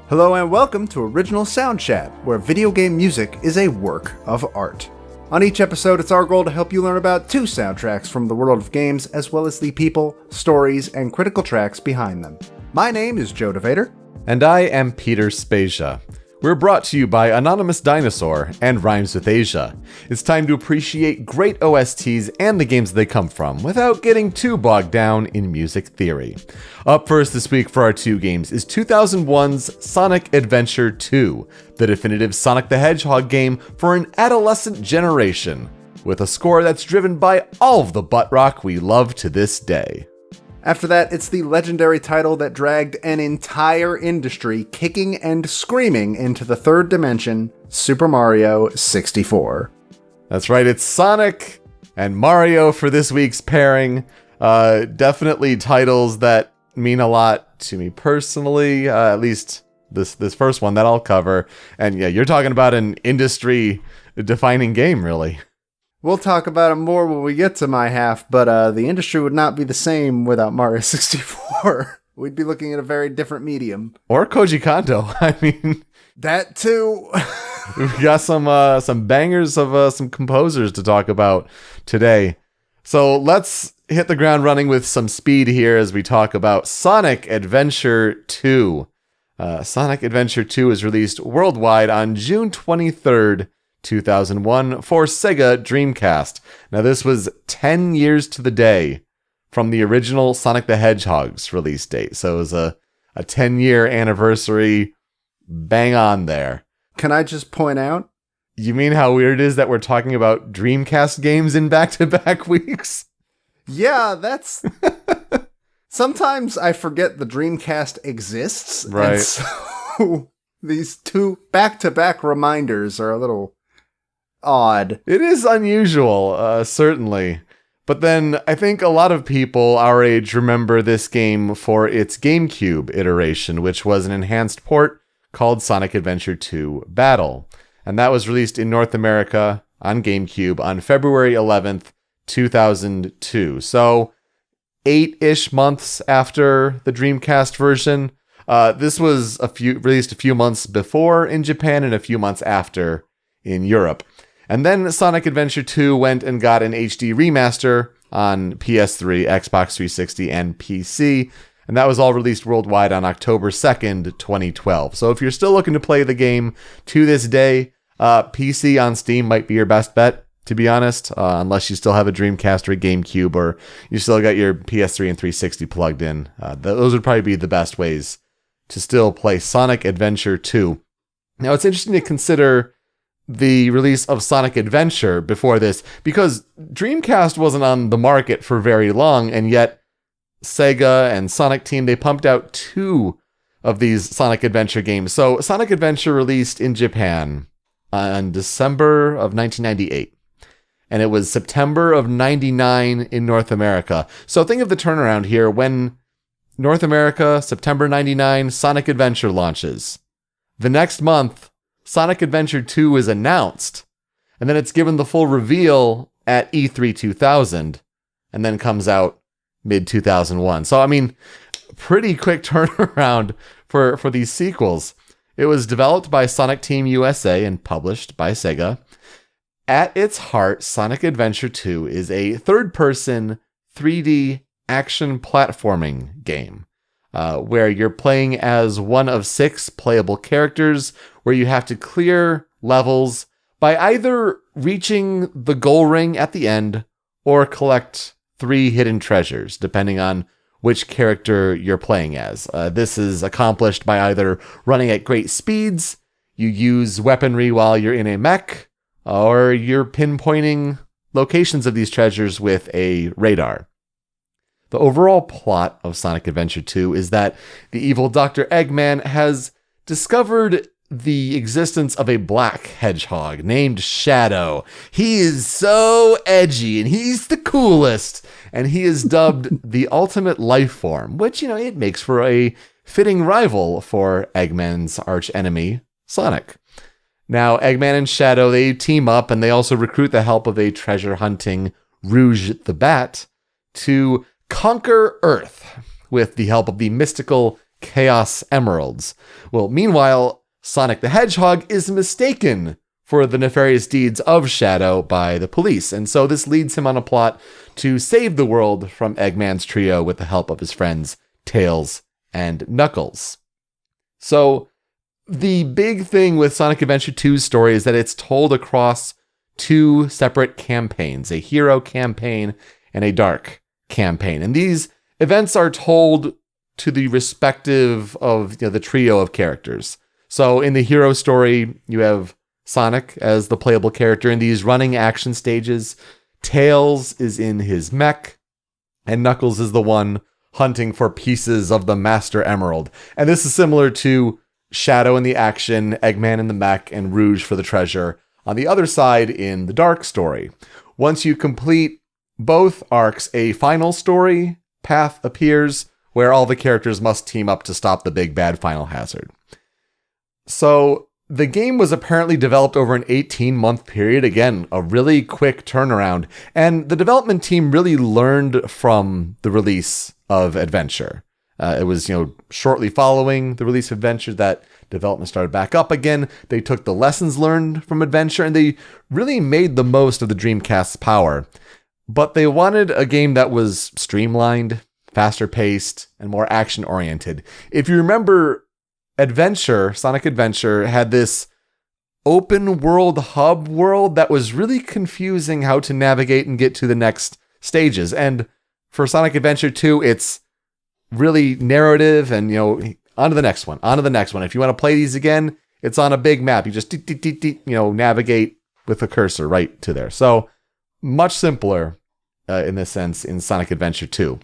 Hello and welcome to Original Soundchat, where video game music is a work of art. On each episode, it's our goal to help you learn about two soundtracks from the world of games, as well as the people, stories, and critical tracks behind them. My name is Joe DeVader. And I am Peter Spezia. We're brought to you by Anonymous Dinosaur and Rhymes with Asia. It's time to appreciate great OSTs and the games they come from, without getting too bogged down in music theory. Up first this week for our two games is 2001's Sonic Adventure 2, the definitive Sonic the Hedgehog game for an adolescent generation, with a score that's driven by all of the butt rock we love to this day. After that, it's the legendary title that dragged an entire industry kicking and screaming into the third dimension, Super Mario 64. That's right, it's Sonic and Mario for this week's pairing. Definitely titles that mean a lot to me personally, at least this first one that I'll cover. And yeah, you're talking about an industry-defining game, really. We'll talk about it more when we get to my half, but the industry would not be the same without Mario 64. We'd be looking at a very different medium. Or Koji Kondo. I mean, that too. We've got some bangers of some composers to talk about today. So let's hit the ground running with some speed here as we talk about Sonic Adventure 2. Sonic Adventure 2 was released worldwide on June 23rd, 2001 for Sega Dreamcast. Now this was 10 years to the day from the original Sonic the Hedgehog's release date. So it was a 10-year anniversary, bang on there. Can I just point out? You mean how weird it is that we're talking about Dreamcast games in back-to-back weeks? Yeah, that's... Sometimes I forget the Dreamcast exists. Right. And so these two back-to-back reminders are a little odd. It is unusual, certainly. But then I think a lot of people our age remember this game for its GameCube iteration, which was an enhanced port called Sonic Adventure 2 Battle. And that was released in North America on GameCube on February 11th, 2002. So 8-ish months after the Dreamcast version. This was released a few months before in Japan and a few months after in Europe. And then Sonic Adventure 2 went and got an HD remaster on PS3, Xbox 360, and PC. And that was all released worldwide on October 2nd, 2012. So if you're still looking to play the game to this day, PC on Steam might be your best bet, to be honest, unless you still have a Dreamcast or a GameCube, or you still got your PS3 and 360 plugged in. Those would probably be the best ways to still play Sonic Adventure 2. Now, it's interesting to consider the release of Sonic Adventure before this, because Dreamcast wasn't on the market for very long, and yet Sega and Sonic Team, they pumped out two of these Sonic Adventure games. So Sonic Adventure released in Japan on December of 1998, and it was September of 99 in North America. So think of the turnaround here. When North America, September 99, Sonic Adventure launches. The next month, Sonic Adventure 2 is announced, and then it's given the full reveal at E3 2000, and then comes out mid-2001. So, I mean, pretty quick turnaround for these sequels. It was developed by Sonic Team USA and published by Sega. At its heart, Sonic Adventure 2 is a third-person 3D action platforming game, where you're playing as one of 6 playable characters, where you have to clear levels by either reaching the goal ring at the end or collect 3 hidden treasures, depending on which character you're playing as. This is accomplished by either running at great speeds, you use weaponry while you're in a mech, or you're pinpointing locations of these treasures with a radar. The overall plot of Sonic Adventure 2 is that the evil Dr. Eggman has discovered the existence of a black hedgehog named Shadow. He is so edgy and he's the coolest, and he is dubbed the ultimate life form, which, it makes for a fitting rival for Eggman's archenemy, Sonic. Now, Eggman and Shadow, they team up, and they also recruit the help of a treasure-hunting Rouge the Bat to conquer Earth with the help of the mystical Chaos Emeralds. Well, meanwhile, Sonic the Hedgehog is mistaken for the nefarious deeds of Shadow by the police, and so this leads him on a plot to save the world from Eggman's trio with the help of his friends Tails and Knuckles. So, the big thing with Sonic Adventure 2's story is that it's told across two separate campaigns, a hero campaign and a dark campaign. And these events are told to the respective of the trio of characters. So in the hero story, you have Sonic as the playable character in these running action stages. Tails is in his mech, and Knuckles is the one hunting for pieces of the Master Emerald. And this is similar to Shadow in the action, Eggman in the mech, and Rouge for the treasure on the other side in the dark story. Once you complete both arcs, a final story path appears where all the characters must team up to stop the big bad final hazard. So the game was apparently developed over an 18-month period. Again, a really quick turnaround. And the development team really learned from the release of Adventure. It was, shortly following the release of Adventure that development started back up again. They took the lessons learned from Adventure and they really made the most of the Dreamcast's power. But they wanted a game that was streamlined, faster paced, and more action oriented. If you remember, Sonic Adventure had this open world hub world that was really confusing how to navigate and get to the next stages. And for Sonic Adventure 2, it's really narrative and, on to the next one, on to the next one. If you want to play these again, it's on a big map. You just, navigate with the cursor right to there. So much simpler in this sense in Sonic Adventure 2.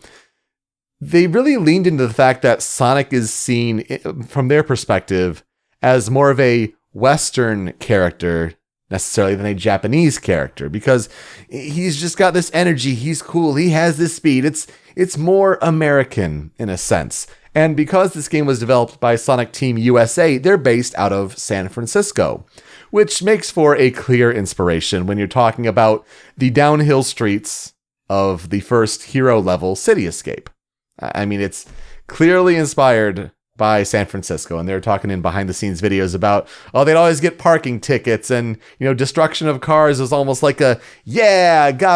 They really leaned into the fact that Sonic is seen from their perspective as more of a Western character necessarily than a Japanese character, because he's just got this energy. He's cool. He has this speed. It's more American in a sense. And because this game was developed by Sonic Team USA, they're based out of San Francisco, which makes for a clear inspiration when you're talking about the downhill streets of the first hero level City Escape. I mean, it's clearly inspired by San Francisco, and they're talking in behind the scenes videos about, they'd always get parking tickets, and destruction of cars was almost like got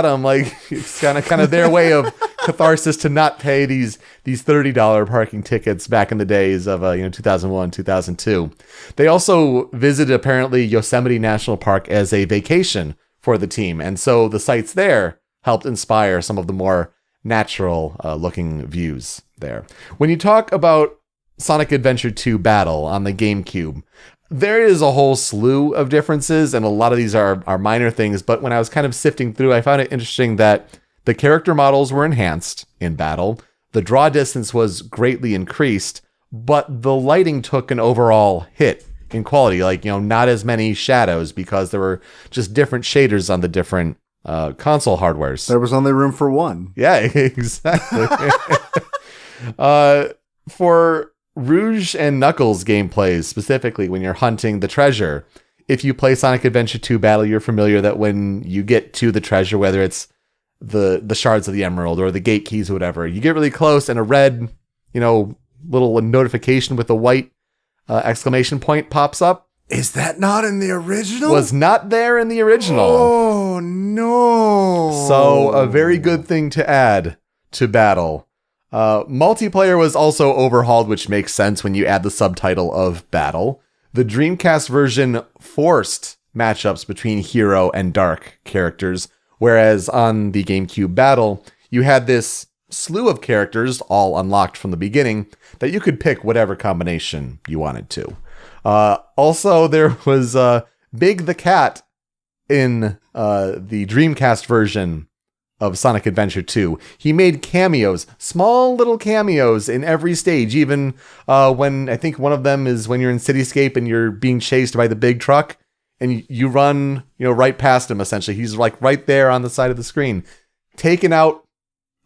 'em. Like, it's kind of their way of catharsis to not pay these $30 parking tickets back in the days of 2001, 2002. They also visited apparently Yosemite National Park as a vacation for the team, and so the sites there helped inspire some of the more natural looking views there. When you talk about Sonic Adventure 2 Battle on the GameCube, there is a whole slew of differences, and a lot of these are minor things, but when I was kind of sifting through, I found it interesting that the character models were enhanced in Battle, the draw distance was greatly increased, but the lighting took an overall hit in quality, not as many shadows because there were just different shaders on the different console hardwares. There was only room for one. Yeah, exactly. For Rouge and Knuckles gameplays, specifically when you're hunting the treasure, if you play Sonic Adventure 2 Battle, you're familiar that when you get to the treasure, whether it's the shards of the emerald or the gate keys or whatever, you get really close and a red, little notification with a white exclamation point pops up. Is that not in the original? Was not there in the original. Oh, no. So a very good thing to add to Battle. Multiplayer was also overhauled, which makes sense when you add the subtitle of Battle. The Dreamcast version forced matchups between hero and dark characters, whereas on the GameCube Battle, you had this slew of characters, all unlocked from the beginning, that you could pick whatever combination you wanted to. Also, there was Big the Cat in the Dreamcast version of Sonic Adventure 2. He made cameos, small little cameos in every stage, even when I think one of them is when you're in Cityscape and you're being chased by the big truck and you run, right past him, essentially. He's like right there on the side of the screen. Taken out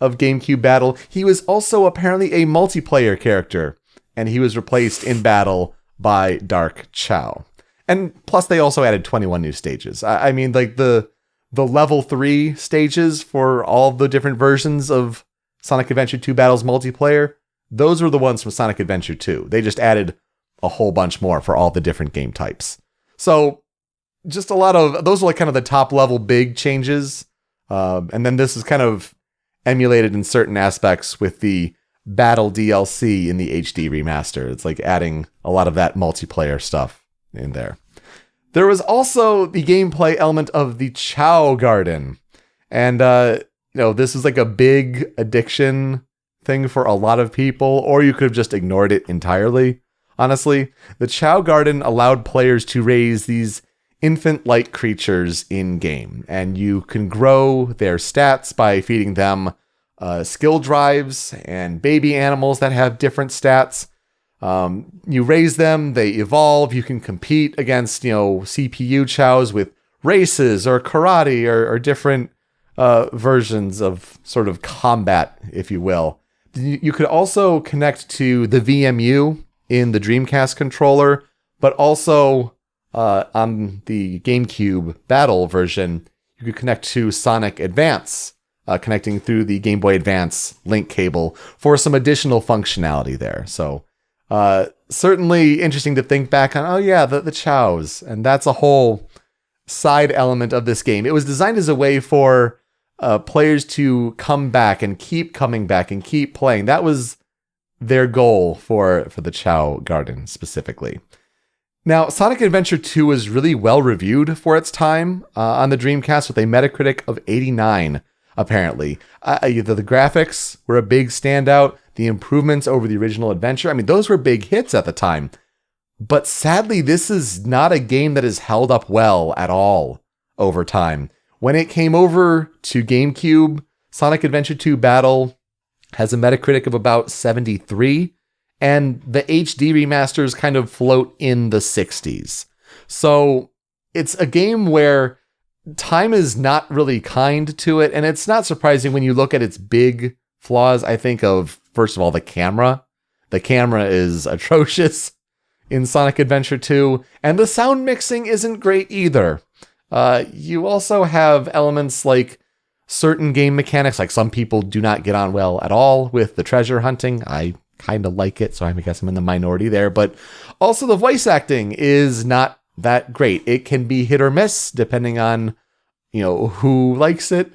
of GameCube Battle. He was also apparently a multiplayer character, and he was replaced in Battle by Dark Chow. And plus they also added 21 new stages. I mean, like the level 3 stages for all of the different versions of Sonic Adventure 2 Battle's multiplayer, those were the ones from Sonic Adventure 2. They just added a whole bunch more for all the different game types. So just a lot of, those are like kind of the top level big changes. And then this is kind of emulated in certain aspects with the Battle DLC in the HD remaster. It's like adding a lot of that multiplayer stuff in there. There was also the gameplay element of the Chow Garden. And, this is like a big addiction thing for a lot of people, or you could have just ignored it entirely. Honestly, the Chow Garden allowed players to raise these infant-like creatures in-game, and you can grow their stats by feeding them skill drives and baby animals that have different stats. You raise them, they evolve, you can compete against, CPU chows with races or karate or different versions of sort of combat, if you will. You could also connect to the VMU in the Dreamcast controller, but also on the GameCube Battle version, you could connect to Sonic Advance, connecting through the Game Boy Advance link cable for some additional functionality there. So certainly interesting to think back on, the chows. And that's a whole side element of this game. It was designed as a way for players to come back and keep coming back and keep playing. That was their goal for the Chow Garden specifically. Now, Sonic Adventure 2 was really well reviewed for its time on the Dreamcast with a Metacritic of 89, apparently. The graphics were a big standout. The improvements over the original adventure, those were big hits at the time. But sadly, this is not a game that is held up well at all over time. When it came over to GameCube, Sonic Adventure 2 Battle has a Metacritic of about 73, and the HD remasters kind of float in the 60s. So it's a game where time is not really kind to it, and it's not surprising when you look at its big flaws. I think of, first of all, the camera. The camera is atrocious in Sonic Adventure 2, and the sound mixing isn't great either. You also have elements like certain game mechanics, like some people do not get on well at all with the treasure hunting. I kind of like it, so I guess I'm in the minority there. But also the voice acting is not that great. It can be hit or miss depending on, who likes it.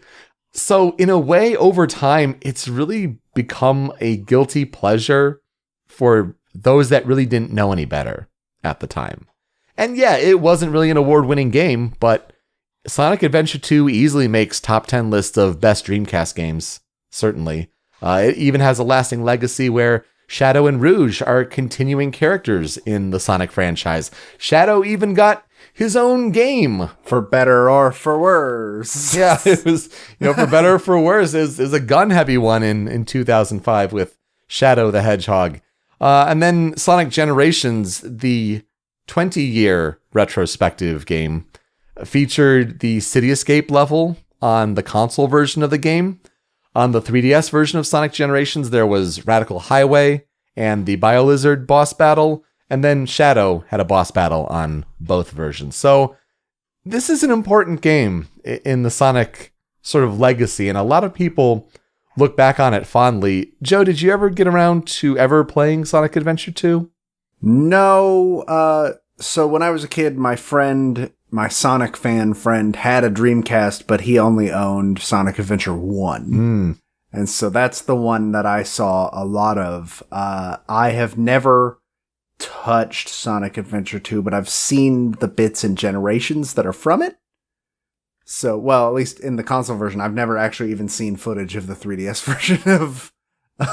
So in a way, over time, it's really become a guilty pleasure for those that really didn't know any better at the time. And yeah, it wasn't really an award-winning game, but Sonic Adventure 2 easily makes top 10 lists of best Dreamcast games, certainly. It even has a lasting legacy where Shadow and Rouge are continuing characters in the Sonic franchise. Shadow even got his own game. For better or for worse. Yeah, it was, for better or for worse, is a gun-heavy one in 2005 with Shadow the Hedgehog. And then Sonic Generations, the 20-year retrospective game, featured the City Escape level on the console version of the game. On the 3DS version of Sonic Generations, there was Radical Highway and the BioLizard boss battle, and then Shadow had a boss battle on both versions. So this is an important game in the Sonic sort of legacy, and a lot of people look back on it fondly. Joe, did you ever get around to ever playing Sonic Adventure 2? No. So when I was a kid, my Sonic fan friend had a Dreamcast, but he only owned Sonic Adventure 1. And so that's the one that I saw a lot of. I have never touched Sonic Adventure 2, but I've seen the bits and Generations that are from it. So, well, at least in the console version, I've never actually even seen footage of the 3DS version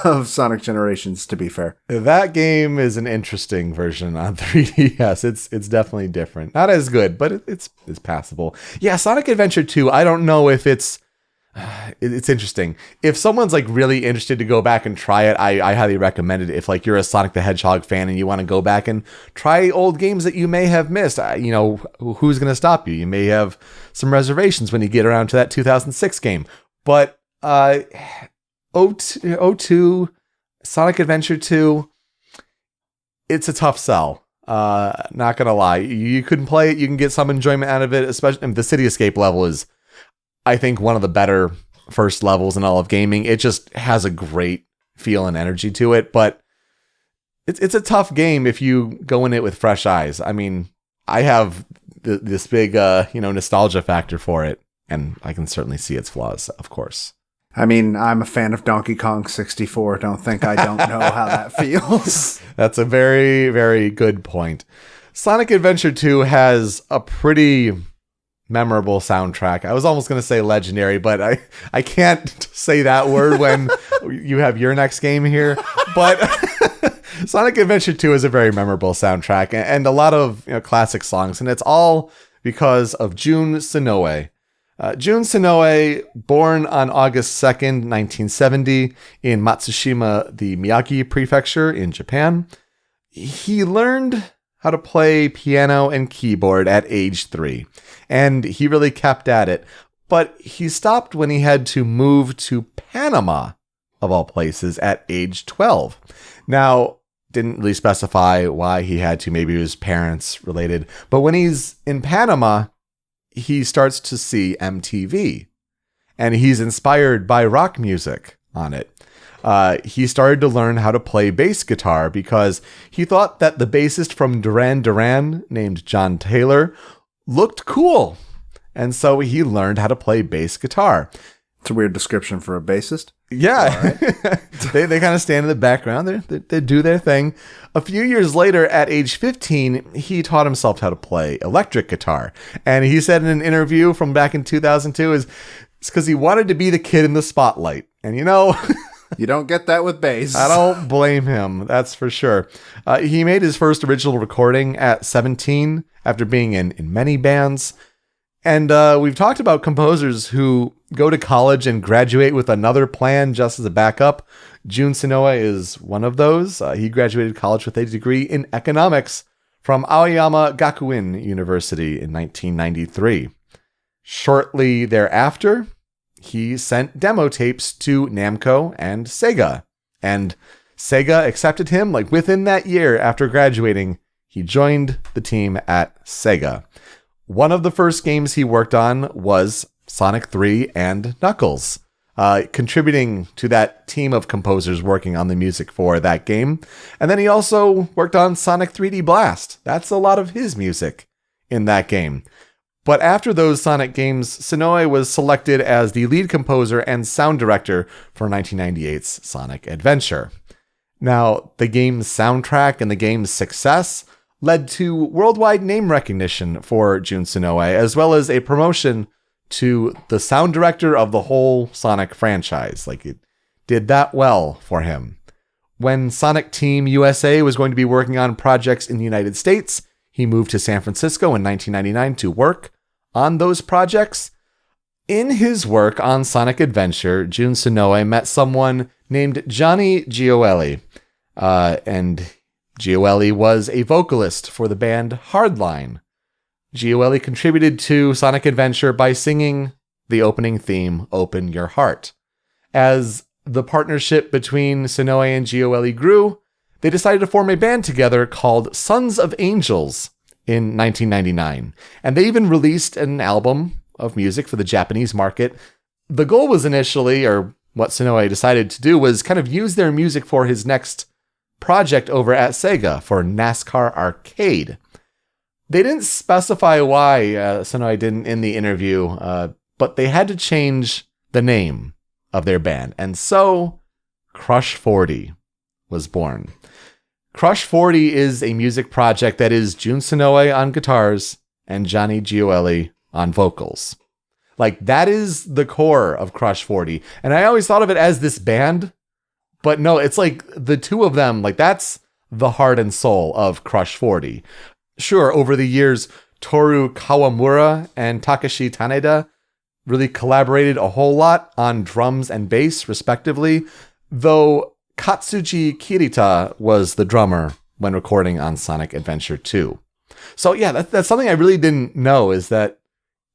of Sonic Generations, to be fair. That game is an interesting version on 3DS. It's definitely different. Not as good, but it's passable. Yeah, Sonic Adventure 2, I don't know if it's interesting. If someone's like really interested to go back and try it, I highly recommend it. If like you're a Sonic the Hedgehog fan and you want to go back and try old games that you may have missed, who's going to stop you? You may have some reservations when you get around to that 2006 game. But 02, Sonic Adventure 2, it's a tough sell. Not gonna lie. You couldn't play it, you can get some enjoyment out of it, especially the City Escape level is, I think, one of the better first levels in all of gaming. It just has a great feel and energy to it, but it's a tough game if you go in it with fresh eyes. I mean, I have this big, nostalgia factor for it, and I can certainly see its flaws, of course. I mean, I'm a fan of Donkey Kong 64. Don't think I don't know how that feels. That's a very, very good point. Sonic Adventure 2 has a pretty memorable soundtrack. I was almost going to say legendary, but I can't say that word when you have your next game here. But Sonic Adventure 2 is a very memorable soundtrack and a lot of classic songs, and it's all because of Jun Senoue. Jun Senoue, born on August 2nd, 1970, in Matsushima, the Miyagi Prefecture in Japan. He learned how to play piano and keyboard at age 3, and he really kept at it. But he stopped when he had to move to Panama, of all places, at age 12. Now, didn't really specify why he had to, maybe it was parents related, but when he's in Panama, he starts to see MTV, and he's inspired by rock music on it. He started to learn how to play bass guitar because he thought that the bassist from Duran Duran, named John Taylor, looked cool. And so he learned how to play bass guitar. It's a weird description for a bassist. Yeah. Right. they kind of stand in the background. They do their thing. A few years later, at age 15, he taught himself how to play electric guitar. And he said in an interview from back in 2002, it's because he wanted to be the kid in the spotlight. And you don't get that with bass. I don't blame him. That's for sure. He made his first original recording at 17 after being in many bands. And we've talked about composers who go to college and graduate with another plan just as a backup. Jun Senoue is one of those. He graduated college with a degree in economics from Aoyama Gakuin University in 1993. Shortly thereafter, he sent demo tapes to Namco and Sega. And Sega accepted him within that year after graduating. He joined the team at Sega. One of the first games he worked on was Sonic 3 and Knuckles, contributing to that team of composers working on the music for that game. And then he also worked on Sonic 3D Blast. That's a lot of his music in that game. But after those Sonic games, Senoue was selected as the lead composer and sound director for 1998's Sonic Adventure. Now, the game's soundtrack and the game's success led to worldwide name recognition for Jun Senoue, as well as a promotion to the sound director of the whole Sonic franchise. It did that well for him. When Sonic Team USA was going to be working on projects in the United States, he moved to San Francisco in 1999 to work on those projects. In his work on Sonic Adventure, Jun Senoue met someone named Johnny Gioeli, and Gioeli was a vocalist for the band Hardline. Gioeli contributed to Sonic Adventure by singing the opening theme, Open Your Heart. As the partnership between Senoue and Gioeli grew, they decided to form a band together called Sons of Angels in 1999. And they even released an album of music for the Japanese market. The goal was initially, or what Senoue decided to do, was kind of use their music for his next project over at Sega for NASCAR Arcade. They didn't specify why, Senoue didn't in the interview, but they had to change the name of their band. And so Crush 40 was born. Crush 40 is a music project that is Jun Senoue on guitars and Johnny Gioeli on vocals. That is the core of Crush 40. And I always thought of it as this band, but no, it's the two of them, that's the heart and soul of Crush 40. Sure, over the years, Toru Kawamura and Takashi Taneda really collaborated a whole lot on drums and bass, respectively, though Katsuji Kirita was the drummer when recording on Sonic Adventure 2. So yeah, that's something I really didn't know, is that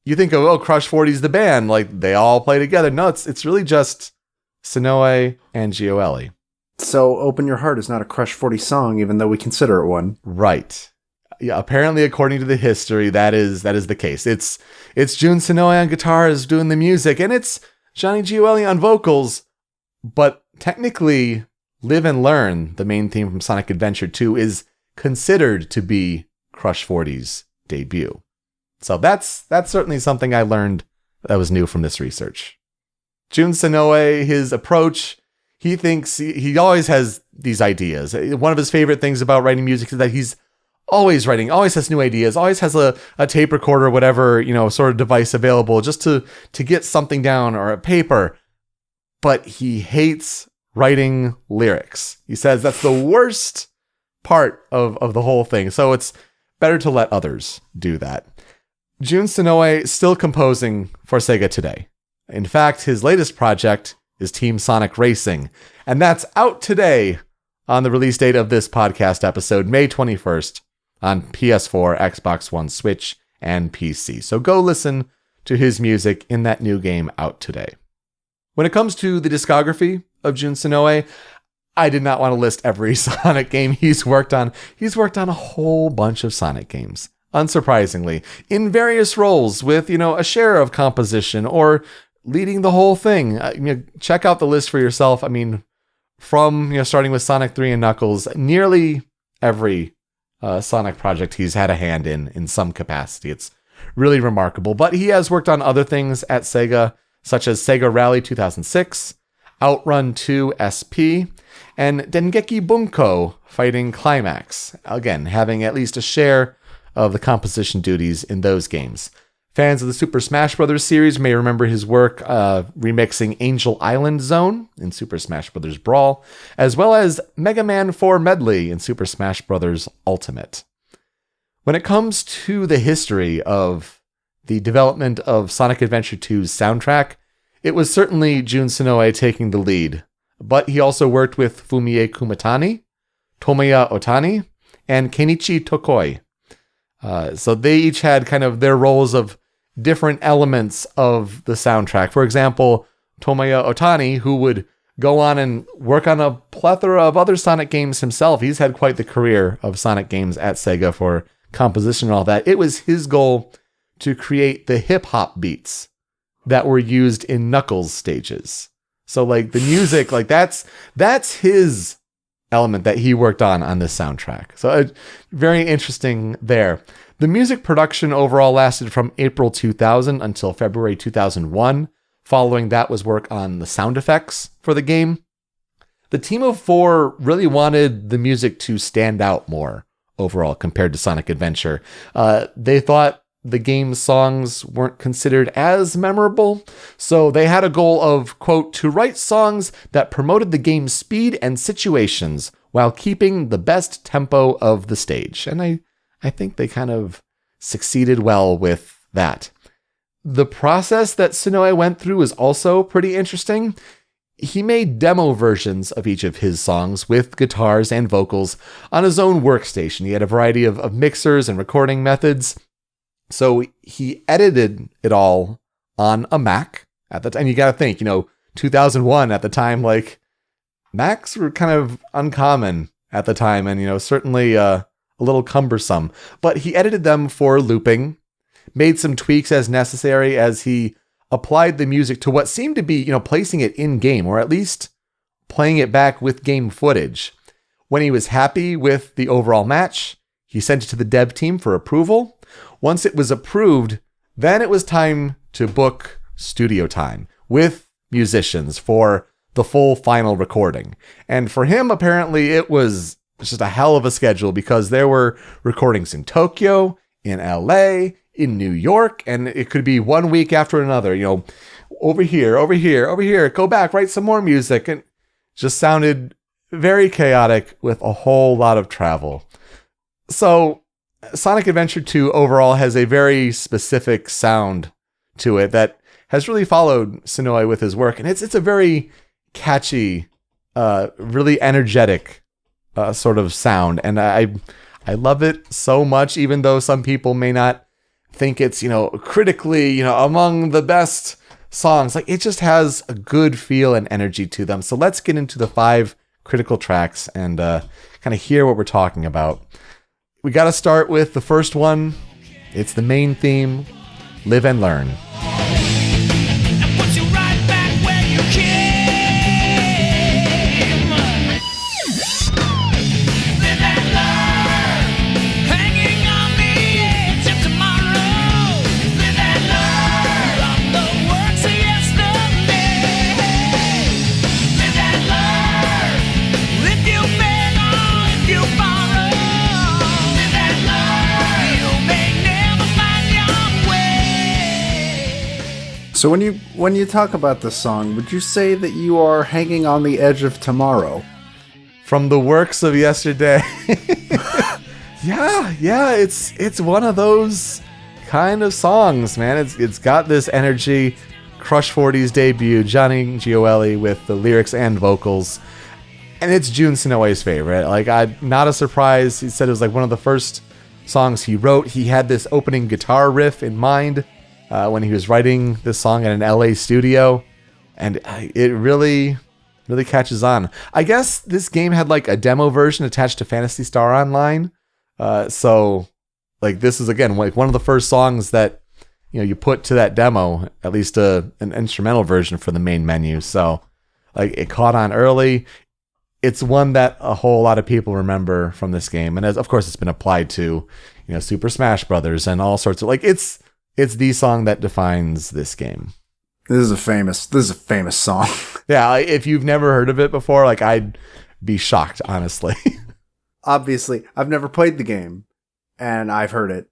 you think of, Crush 40 is the band, they all play together. No, it's really just Senoue and Gioeli. So Open Your Heart is not a Crush 40 song, even though we consider it one. Right. Yeah, apparently, according to the history, that is the case. It's Jun Senoue on guitars doing the music, and it's Johnny Gioeli on vocals. But technically, Live and Learn, the main theme from Sonic Adventure 2, is considered to be Crush 40's debut. So that's certainly something I learned that was new from this research. Jun Senoue, his approach, he thinks he always has these ideas. One of his favorite things about writing music is that he's always writing, always has new ideas, always has a tape recorder or whatever, sort of device available just to get something down, or a paper. But he hates writing lyrics. He says that's the worst part of the whole thing. So it's better to let others do that. Jun Senoue still composing for Sega today. In fact, his latest project is Team Sonic Racing, and that's out today on the release date of this podcast episode, May 21st, on PS4, Xbox One, Switch, and PC. So go listen to his music in that new game out today. When it comes to the discography of Jun Senoue, I did not want to list every Sonic game he's worked on. He's worked on a whole bunch of Sonic games, unsurprisingly, in various roles with, a share of composition or leading the whole thing. Check out the list for yourself. I mean, from, starting with Sonic 3 and Knuckles, nearly every Sonic project he's had a hand in some capacity. It's really remarkable. But he has worked on other things at Sega, such as Sega Rally 2006, Outrun 2 SP, and Dengeki Bunko Fighting Climax, again, having at least a share of the composition duties in those games. Fans of the Super Smash Bros. Series may remember his work remixing Angel Island Zone in Super Smash Bros. Brawl, as well as Mega Man 4 Medley in Super Smash Bros. Ultimate. When it comes to the history of the development of Sonic Adventure 2's soundtrack, it was certainly Jun Senoue taking the lead, but he also worked with Fumie Kumatani, Tomoya Otani, and Kenichi Tokoi. So they each had kind of their roles of different elements of the soundtrack. For example, Tomoya Otani, who would go on and work on a plethora of other Sonic games himself. He's had quite the career of Sonic games at Sega for composition and all that. It was his goal to create the hip-hop beats that were used in Knuckles stages. So like the music, like that's his element that he worked on this soundtrack. So very interesting there. The music production overall lasted from April 2000 until February 2001. Following that was work on the sound effects for the game. The team of four really wanted the music to stand out more overall compared to Sonic Adventure. They thought the game's songs weren't considered as memorable, so they had a goal of, quote, to write songs that promoted the game's speed and situations while keeping the best tempo of the stage. And I think they kind of succeeded well with that. The process that Senoue went through was also pretty interesting. He made demo versions of each of his songs with guitars and vocals on his own workstation. He had a variety of mixers and recording methods. So he edited it all on a Mac at the time. And you got to think, 2001 at the time, like Macs were kind of uncommon at the time and, certainly a little cumbersome. But he edited them for looping, made some tweaks as necessary as he applied the music to what seemed to be, placing it in game, or at least playing it back with game footage. When he was happy with the overall match, he sent it to the dev team for approval. Once it was approved, then it was time to book studio time with musicians for the full final recording. And for him, apparently, it was just a hell of a schedule because there were recordings in Tokyo, in LA, in New York, and it could be 1 week after another, over here, go back, write some more music. And just sounded very chaotic with a whole lot of travel. So Sonic Adventure 2 overall has a very specific sound to it that has really followed Senoue with his work. And it's a very catchy, really energetic sort of sound. And I love it so much, even though some people may not think it's, critically, among the best songs. Like, it just has a good feel and energy to them. So let's get into the 5 critical tracks and kind of hear what we're talking about. We got to start with the first one. It's the main theme, Live and Learn. So when you talk about this song, would you say that you are hanging on the edge of tomorrow? From the works of yesterday. Yeah, it's one of those kind of songs, man. It's got this energy. Crush 40's debut, Johnny Gioeli with the lyrics and vocals. And it's Jun Senoue's favorite. Like, not a surprise. He said it was like one of the first songs he wrote. He had this opening guitar riff in mind when he was writing this song in an LA studio. And it really catches on. I guess this game had like a demo version attached to Phantasy Star Online. So like this is again like one of the first songs that you put to that demo, at least an instrumental version for the main menu. So like it caught on early. It's one that a whole lot of people remember from this game, and of course it's been applied to Super Smash Brothers and all sorts of like it's the song that defines this game. This is a famous song. Yeah, if you've never heard of it before, like I'd be shocked, honestly. Obviously, I've never played the game, and I've heard it.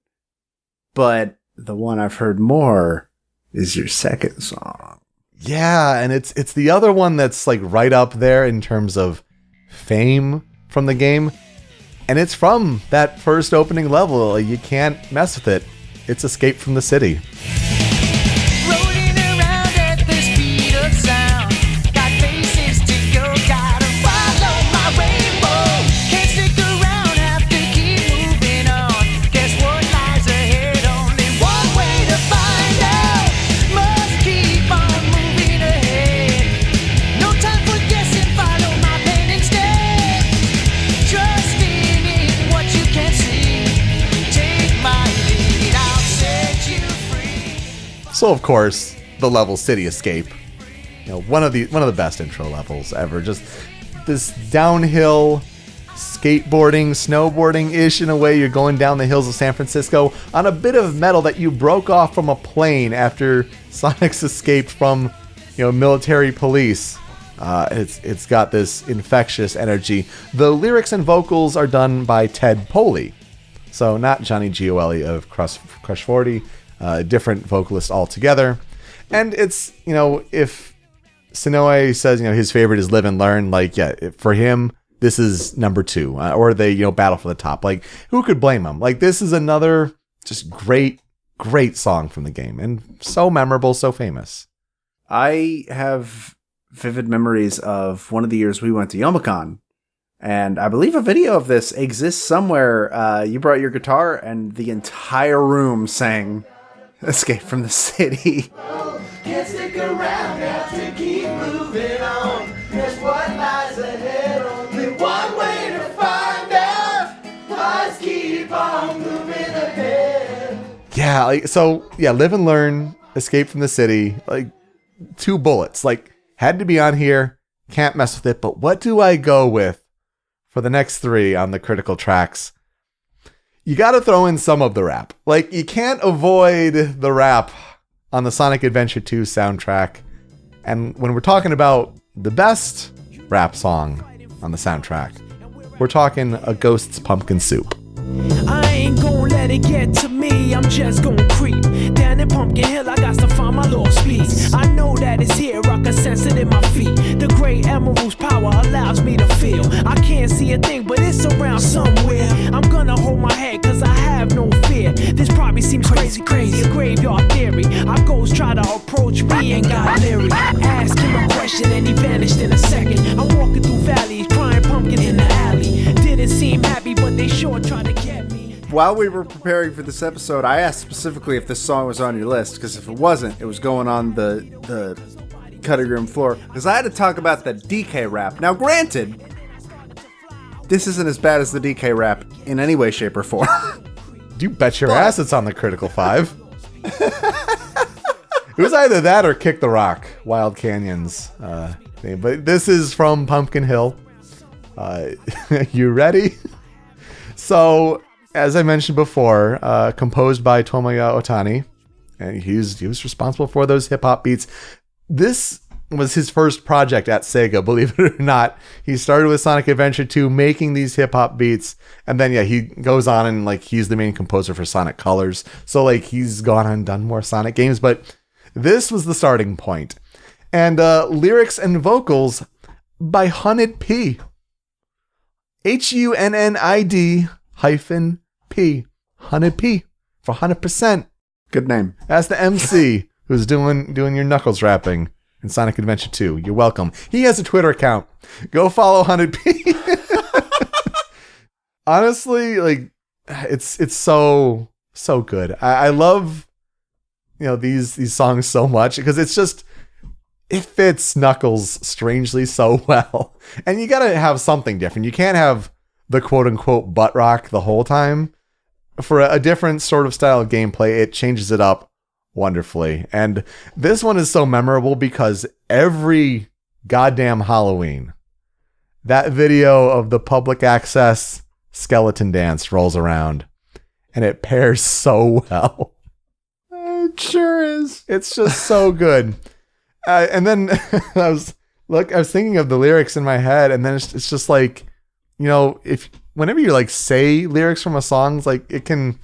But the one I've heard more is your second song. Yeah, and it's the other one that's like right up there in terms of fame from the game. And it's from that first opening level. You can't mess with it. It's Escape from the City. So of course, the level City Escape, one of the best intro levels ever. Just this downhill skateboarding, snowboarding-ish in a way. You're going down the hills of San Francisco on a bit of metal that you broke off from a plane after Sonic's escaped from, military police. It's got this infectious energy. The lyrics and vocals are done by Ted Poley, so not Johnny Gioeli of Crush 40. Different vocalist altogether. And it's, if Senoue says, his favorite is Live and Learn, like, yeah, for him, this is number 2. Or they, battle for the top. Like, who could blame him? Like, this is another just great song from the game. And so memorable, so famous. I have vivid memories of one of the years we went to Youmacon. And I believe a video of this exists somewhere. You brought your guitar and the entire room sang Escape from the City. Can't stick around, have to keep moving on. There's what lies ahead, only one way to find out. Let's keep on moving ahead. Yeah, Live and Learn, Escape from the City, like 2 bullets. Like, had to be on here, can't mess with it, but what do I go with for the next 3 on the critical tracks? You got to throw in some of the rap. Like, you can't avoid the rap on the Sonic Adventure 2 soundtrack. And when we're talking about the best rap song on the soundtrack, we're talking A Ghost's Pumpkin Soup. I ain't gon' let it get to me, I'm just gon' creep down in Pumpkin Hill, I got to find my lost piece. I know that it's here, I can sense it in my feet. The great emerald's power allows me to feel. I can't see a thing, but it's around somewhere. I'm gonna hold my head, cause I have no fear. This probably seems crazy, a graveyard theory. Our ghosts try to approach me and got leery. Ask him a question and he vanished in a second. I'm walking through valleys, crying pumpkin in the alley. Didn't seem happy, but they sure tried to get me. While we were preparing for this episode, I asked specifically if this song was on your list, because if it wasn't, it was going on the cutting room floor, because I had to talk about the DK rap. Now, granted, this isn't as bad as the DK rap in any way, shape, or form. You bet your ass it's on the Critical 5. It was either that or Kick the Rock, Wild Canyons thing. But this is from Pumpkin Hill. You ready? So, as I mentioned before, composed by Tomoya Otani, and he was responsible for those hip-hop beats. This was his first project at Sega, believe it or not. He started with Sonic Adventure 2, making these hip-hop beats, and then, he goes on and, he's the main composer for Sonic Colors. So, he's gone on and done more Sonic games, but This was the starting point. And lyrics and vocals by Hunnid P. HUNNID hyphen P. Hunnid P for 100%. Good name. That's the MC who's doing your knuckles rapping in Sonic Adventure 2. You're welcome. He has a Twitter account. Go follow Hunnid P. Honestly, like, it's so good. I love, these songs so much because it's just, it fits Knuckles strangely so well. And you gotta have something different. You can't have the quote-unquote butt rock the whole time. For a different sort of style of gameplay, it changes it up wonderfully. And this one is so memorable because every goddamn Halloween, that video of the public access skeleton dance rolls around. And it pairs so well. It sure is. It's just so good. And then I was thinking of the lyrics in my head, and then it's just like, whenever you like say lyrics from a song, like it can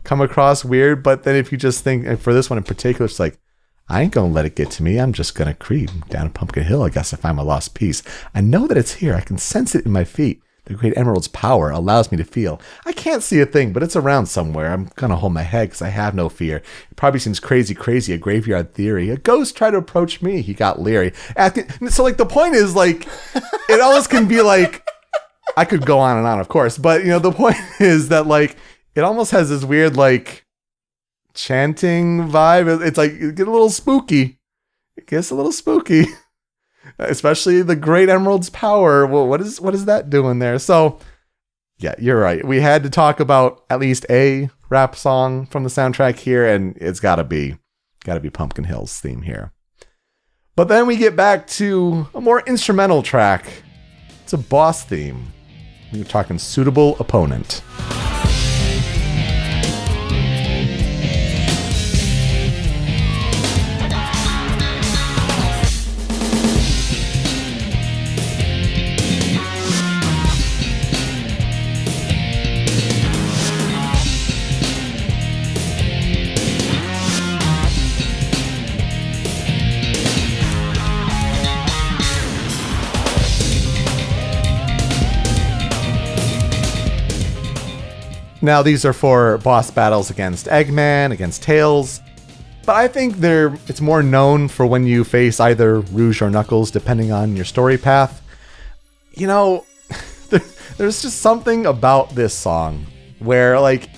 come across weird, but then if you just think, and for this one in particular, it's like, I ain't gonna let it get to me. I'm just gonna creep down a Pumpkin Hill, I guess, to find my lost piece. I know that it's here. I can sense it in my feet. The great emerald's power allows me to feel. I can't see a thing, but it's around somewhere. I'm gonna hold my head because I have no fear. It probably seems crazy, a graveyard theory. A ghost tried to approach me. He got leery. So, like, the point is, like, it always can be like, I could go on and on, of course, but, the point is that, like, it almost has this weird, like, chanting vibe. It's like, it gets a little spooky. Especially the great emerald's power. Well, what is that doing there? So, yeah, you're right. We had to talk about at least a rap song from the soundtrack here, and it's gotta be Pumpkin Hill's theme here. But then we get back to a more instrumental track. It's a boss theme. We're talking Suitable Opponent. Now, these are for boss battles against Eggman, against Tails, but I think it's more known for when you face either Rouge or Knuckles, depending on your story path. There's just something about this song where, like,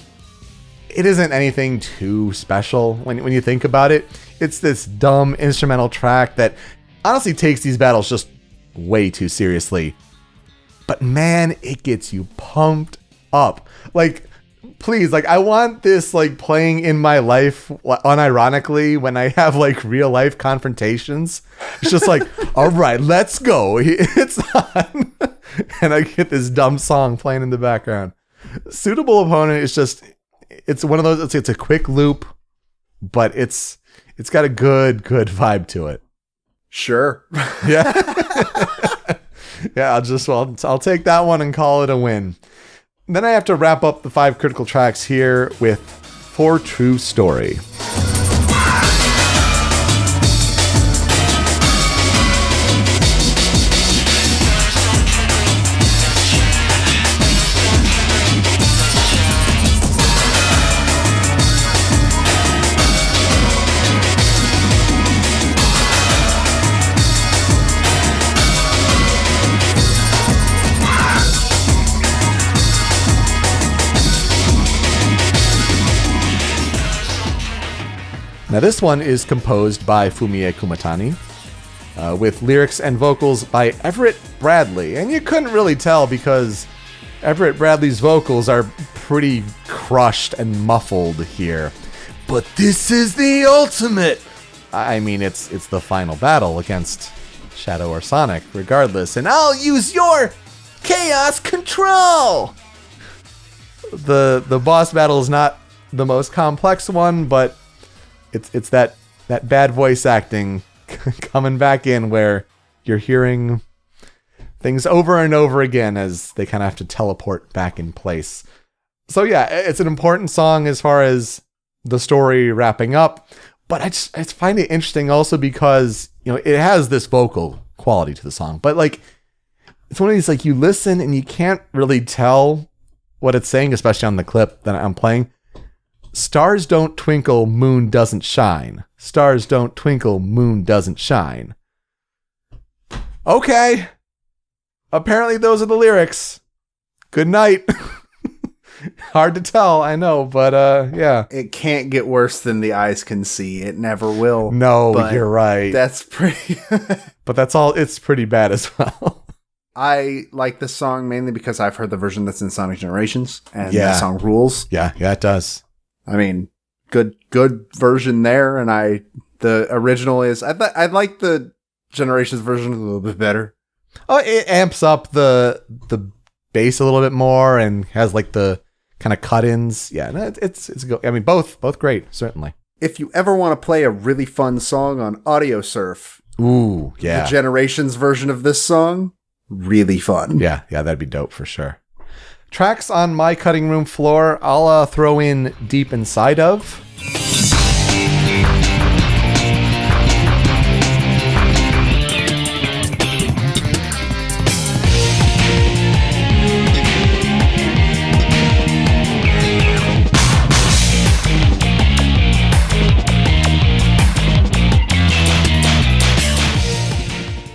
it isn't anything too special when you think about it. It's this dumb instrumental track that honestly takes these battles just way too seriously. But man, it gets you pumped up. Like, please, like, I want this, like, playing in my life unironically when I have, like, real life confrontations. It's just like, all right, let's go. It's on. And I get this dumb song playing in the background. Suitable Opponent is just, it's one of those, it's a quick loop, but it's got a good vibe to it. Sure. Yeah. Yeah, I'll take that one and call it a win. Then I have to wrap up the 5 critical tracks here with For True Story. Now this one is composed by Fumie Kumatani, with lyrics and vocals by Everett Bradley. And you couldn't really tell because Everett Bradley's vocals are pretty crushed and muffled here. But this is the ultimate! I mean, it's the final battle against Shadow or Sonic, regardless. And I'll use your chaos control! The boss battle is not the most complex one, but it's that bad voice acting coming back in where you're hearing things over and over again as they kind of have to teleport back in place. So yeah, it's an important song as far as the story wrapping up, But I find it interesting also because, it has this vocal quality to the song. But like, it's one of these, like, you listen and you can't really tell what it's saying, especially on the clip that I'm playing. Stars don't twinkle, moon doesn't shine. Stars don't twinkle, moon doesn't shine. Okay. Apparently those are the lyrics. Good night. Hard to tell, I know, but yeah. It can't get worse than the eyes can see. It never will. No, But you're right. That's pretty... But that's all, it's pretty bad as well. I like this song mainly because I've heard the version that's in Sonic Generations, and Yeah. the song rules. Yeah, it does. I mean, good version there, and the original is... I like the Generations version a little bit better. Oh, it amps up the bass a little bit more and has like the kind of cut-ins. Yeah, it's good. I mean, both great, certainly. If you ever want to play a really fun song on Audio Surf, Ooh, yeah. the Generations version of this song, really fun. Yeah, that'd be dope for sure. Tracks on my cutting room floor, I'll throw in Deep Inside Of.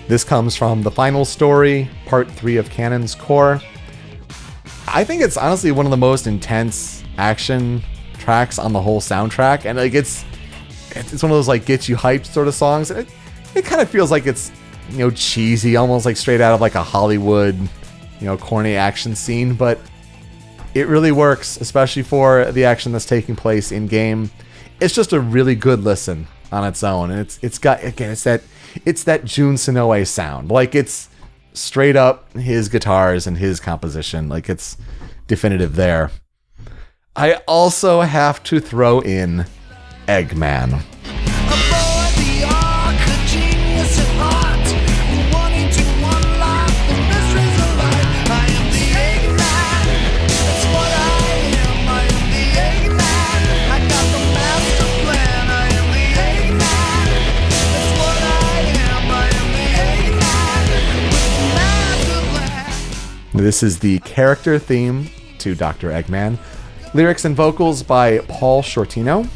This comes from The Final Story, Part 3 of Canon's Core. I think it's honestly one of the most intense action tracks on the whole soundtrack, and like it's one of those like gets you hyped sort of songs. And it kind of feels like it's cheesy, almost like straight out of like a Hollywood corny action scene, but it really works, especially for the action that's taking place in game. It's just a really good listen on its own, and it's got, again, it's that Jun Senoue sound. Like, it's straight up his guitars and his composition. Like, it's definitive there. I also have to throw in Eggman. This is the character theme to Dr. Eggman. Lyrics and vocals by Paul Shortino.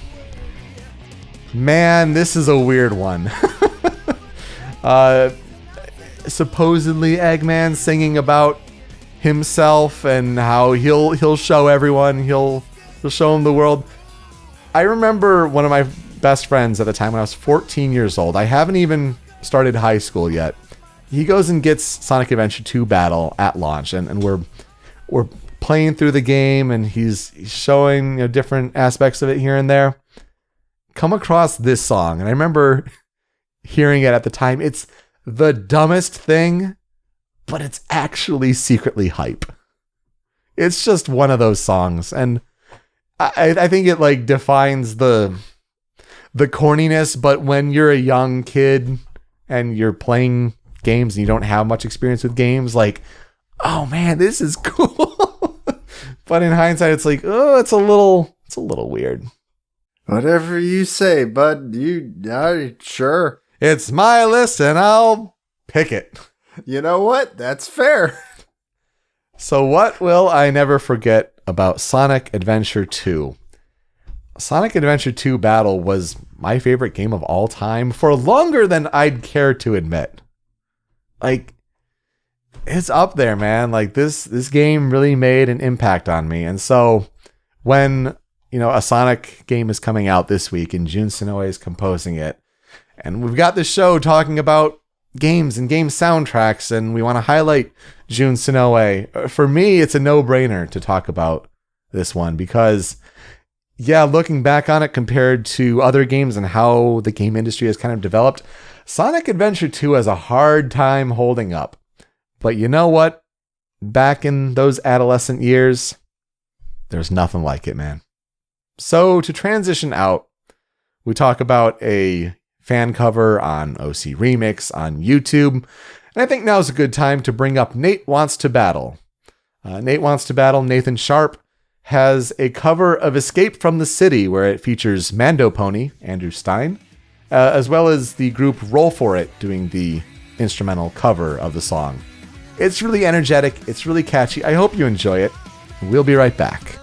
Man, this is a weird one. Supposedly Eggman singing about himself and how he'll show everyone, he'll show them the world. I remember one of my best friends at the time when I was 14 years old. I haven't even started high school yet. He goes and gets Sonic Adventure 2 Battle at launch, and we're playing through the game, and he's showing different aspects of it here and there. Come across this song, and I remember hearing it at the time. It's the dumbest thing, but it's actually secretly hype. It's just one of those songs, and I think it like defines the corniness. But when you're a young kid and you're playing games and you don't have much experience with games, like, oh man, this is cool. But in hindsight, it's like, oh, it's a little weird. Whatever you say, bud. Sure. It's my list and I'll pick it. You know what? That's fair. So what will I never forget about Sonic Adventure 2? Sonic Adventure 2 Battle was my favorite game of all time for longer than I'd care to admit. Like, it's up there, man. Like, this game really made an impact on me. And so when, a Sonic game is coming out this week and Jun Senoue is composing it, and we've got this show talking about games and game soundtracks, and we want to highlight Jun Senoue, for me, it's a no-brainer to talk about this one because, yeah, looking back on it compared to other games and how the game industry has kind of developed, Sonic Adventure 2 has a hard time holding up. But you know what? Back in those adolescent years, there's nothing like it, man. So to transition out, we talk about a fan cover on OC Remix on YouTube. And I think now's a good time to bring up Nate Wants to Battle. Nate Wants to Battle, Nathan Sharp, has a cover of Escape from the City, where it features Mando Pony, Andrew Stein, as well as the group Roll For It doing the instrumental cover of the song. It's really energetic, it's really catchy. I hope you enjoy it. We'll be right back.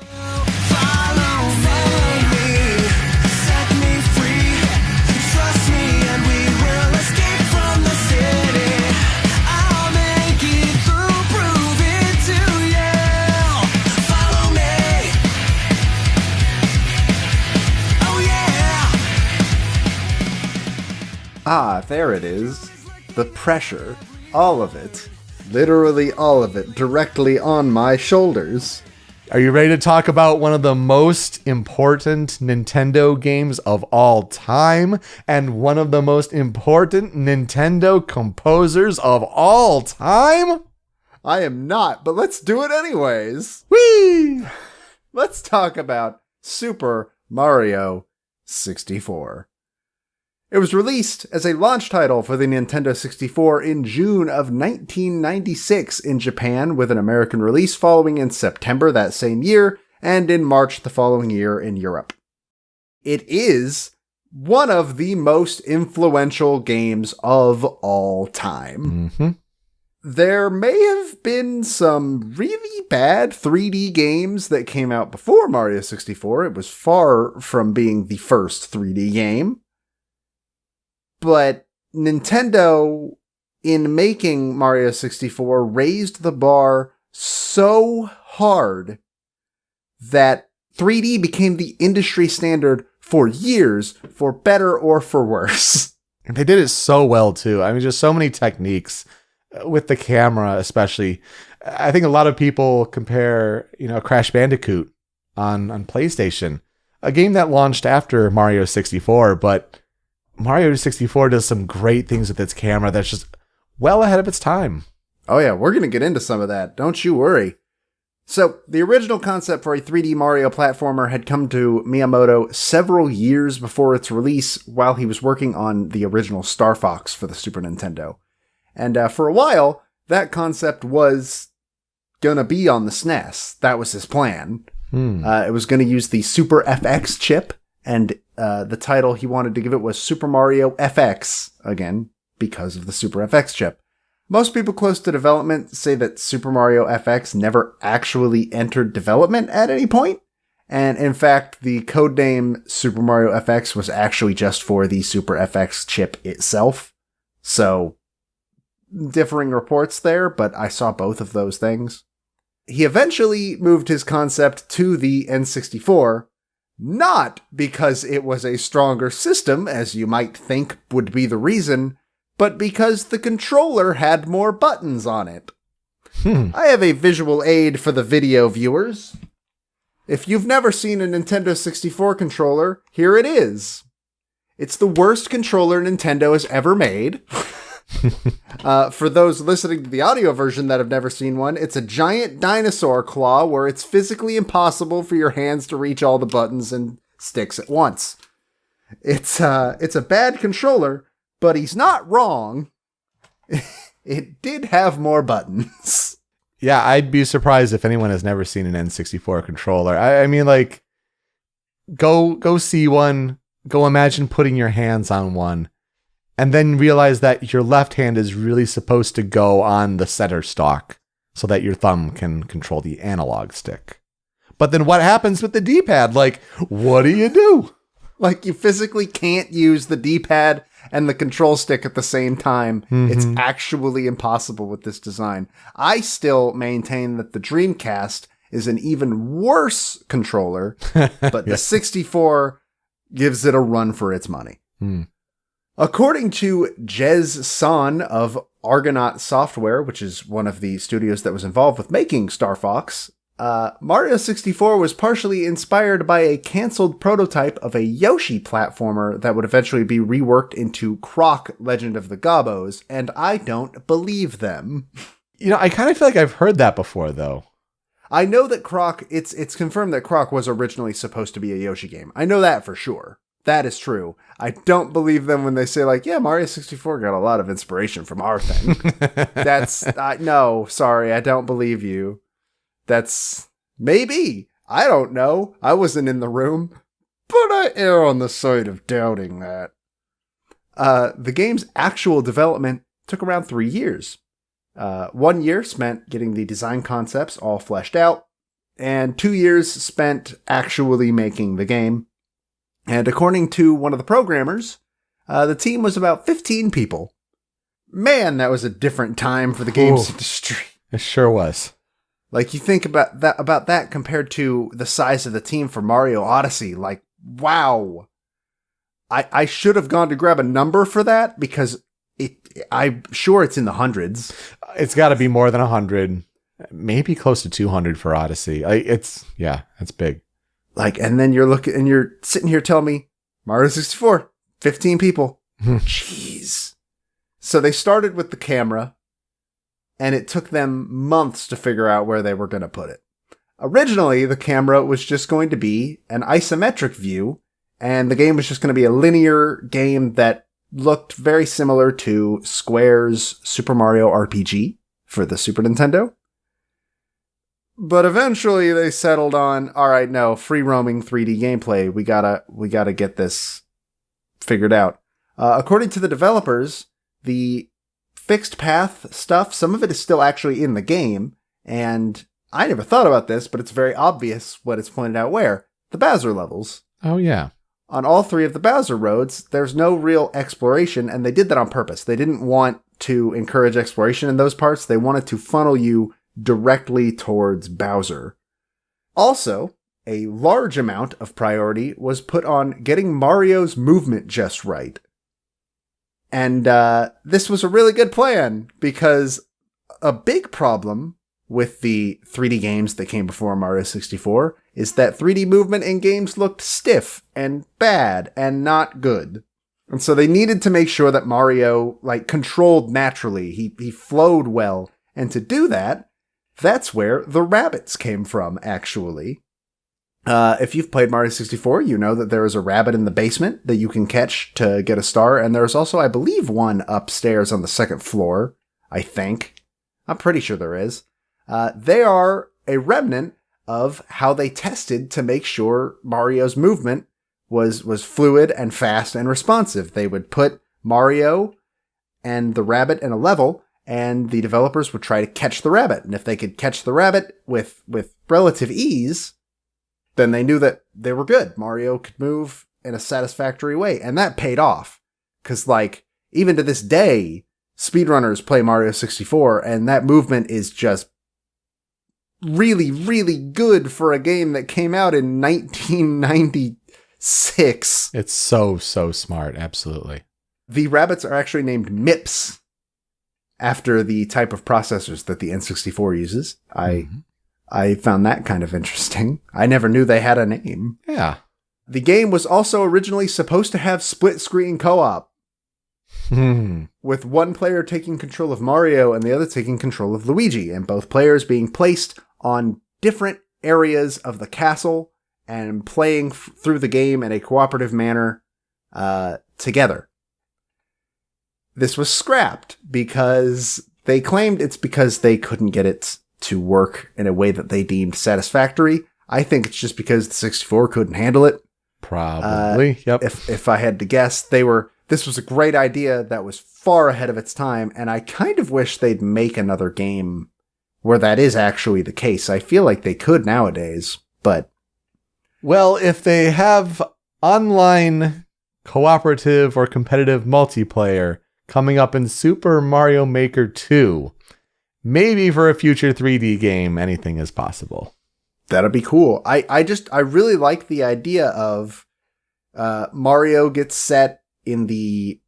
Ah, there it is. The pressure. All of it. Literally all of it. Directly on my shoulders. Are you ready to talk about one of the most important Nintendo games of all time and one of the most important Nintendo composers of all time? I am not, but let's do it anyways. Whee! Let's talk about Super Mario 64. It was released as a launch title for the Nintendo 64 in June of 1996 in Japan, with an American release following in September that same year, and in March the following year in Europe. It is one of the most influential games of all time. Mm-hmm. There may have been some really bad 3D games that came out before Mario 64. It was far from being the first 3D game. But Nintendo, in making Mario 64, raised the bar so hard that 3D became the industry standard for years, for better or for worse. And they did it so well, too. I mean, just so many techniques with the camera, especially. I think a lot of people compare, Crash Bandicoot on PlayStation, a game that launched after Mario 64, but Mario 64 does some great things with its camera that's just well ahead of its time. Oh yeah, we're going to get into some of that. Don't you worry. So, the original concept for a 3D Mario platformer had come to Miyamoto several years before its release while he was working on the original Star Fox for the Super Nintendo. And for a while, that concept was going to be on the SNES. That was his plan. It was going to use the Super FX chip, and the title he wanted to give it was Super Mario FX, again, because of the Super FX chip. Most people close to development say that Super Mario FX never actually entered development at any point, and in fact, the codename Super Mario FX was actually just for the Super FX chip itself. So, differing reports there, but I saw both of those things. He eventually moved his concept to the N64, not because it was a stronger system, as you might think would be the reason, but because the controller had more buttons on it. I have a visual aid for the video viewers. If you've never seen a Nintendo 64 controller, here it is. It's the worst controller Nintendo has ever made. For those listening to the audio version that have never seen one, it's a giant dinosaur claw where it's physically impossible for your hands to reach all the buttons and sticks at once. It's a bad controller, but he's not wrong. It did have more buttons. Yeah, I'd be surprised if anyone has never seen an N64 controller. I mean, like, go see one, go imagine putting your hands on one, and then realize that your left hand is really supposed to go on the center stalk so that your thumb can control the analog stick. But then what happens with the D-pad? Like, what do you do? Like, you physically can't use the D-pad and the control stick at the same time. Mm-hmm. It's actually impossible with this design. I still maintain that the Dreamcast is an even worse controller, but the 64 gives it a run for its money. According to Jez Son of Argonaut Software, which is one of the studios that was involved with making Star Fox, Mario 64 was partially inspired by a canceled prototype of a Yoshi platformer that would eventually be reworked into Croc Legend of the Gobbos, and I don't believe them. I kind of feel like I've heard that before, though. I know that Croc, it's confirmed that Croc was originally supposed to be a Yoshi game. I know that for sure. That is true. I don't believe them when they say, like, yeah, Mario 64 got a lot of inspiration from our thing. No, sorry, I don't believe you. That's maybe. I don't know. I wasn't in the room. But I err on the side of doubting that. The game's actual development took around 3 years. 1 year spent getting the design concepts all fleshed out, and 2 years spent actually making the game. And according to one of the programmers, the team was about 15 people. Man, that was a different time for the games industry. It sure was. Like, you think about that compared to the size of the team for Mario Odyssey. Like, wow. I should have gone to grab a number for that because I'm sure it's in the hundreds. It's got to be more than 100, maybe close to 200 for Odyssey. It's big. Like, and then you're sitting here telling me Mario 64, 15 people. Jeez. So they started with the camera, and it took them months to figure out where they were going to put it. Originally, the camera was just going to be an isometric view, and the game was just going to be a linear game that looked very similar to Square's Super Mario RPG for the Super Nintendo. But eventually they settled on, all right, no, free roaming 3D gameplay. We gotta get this figured out. According to the developers, the fixed path stuff, some of it is still actually in the game, and I never thought about this, but it's very obvious what it's pointed out where. The Bowser levels. Oh, yeah. On all 3 of the Bowser roads, there's no real exploration, and they did that on purpose. They didn't want to encourage exploration in those parts. They wanted to funnel you directly towards Bowser. Also, a large amount of priority was put on getting Mario's movement just right. And this was a really good plan, because a big problem with the 3D games that came before Mario 64 is that 3D movement in games looked stiff and bad and not good. And so they needed to make sure that Mario, controlled naturally. He flowed well. And to do that, that's where the rabbits came from, actually. If you've played Mario 64, you know that there is a rabbit in the basement that you can catch to get a star. And there's also, I believe, one upstairs on the 2nd floor, I think. I'm pretty sure there is. They are a remnant of how they tested to make sure Mario's movement was fluid and fast and responsive. They would put Mario and the rabbit in a level, and the developers would try to catch the rabbit. And if they could catch the rabbit with relative ease, then they knew that they were good. Mario could move in a satisfactory way. And that paid off. Because, even to this day, speedrunners play Mario 64, and that movement is just really, really good for a game that came out in 1996. It's so smart. Absolutely. The rabbits are actually named MIPS after the type of processors that the N64 uses. I found that kind of interesting. I never knew they had a name. Yeah. The game was also originally supposed to have split-screen co-op, with one player taking control of Mario and the other taking control of Luigi, and both players being placed on different areas of the castle and playing through the game in a cooperative manner together. This was scrapped because they claimed it's because they couldn't get it to work in a way that they deemed satisfactory. I think it's just because the 64 couldn't handle it. Probably. Yep. If I had to guess, this was a great idea that was far ahead of its time, and I kind of wish they'd make another game where that is actually the case. I feel like they could nowadays, but... Well, if they have online cooperative or competitive multiplayer coming up in Super Mario Maker 2, maybe for a future 3D game, anything is possible. That'd be cool. I really like the idea of Mario gets set on the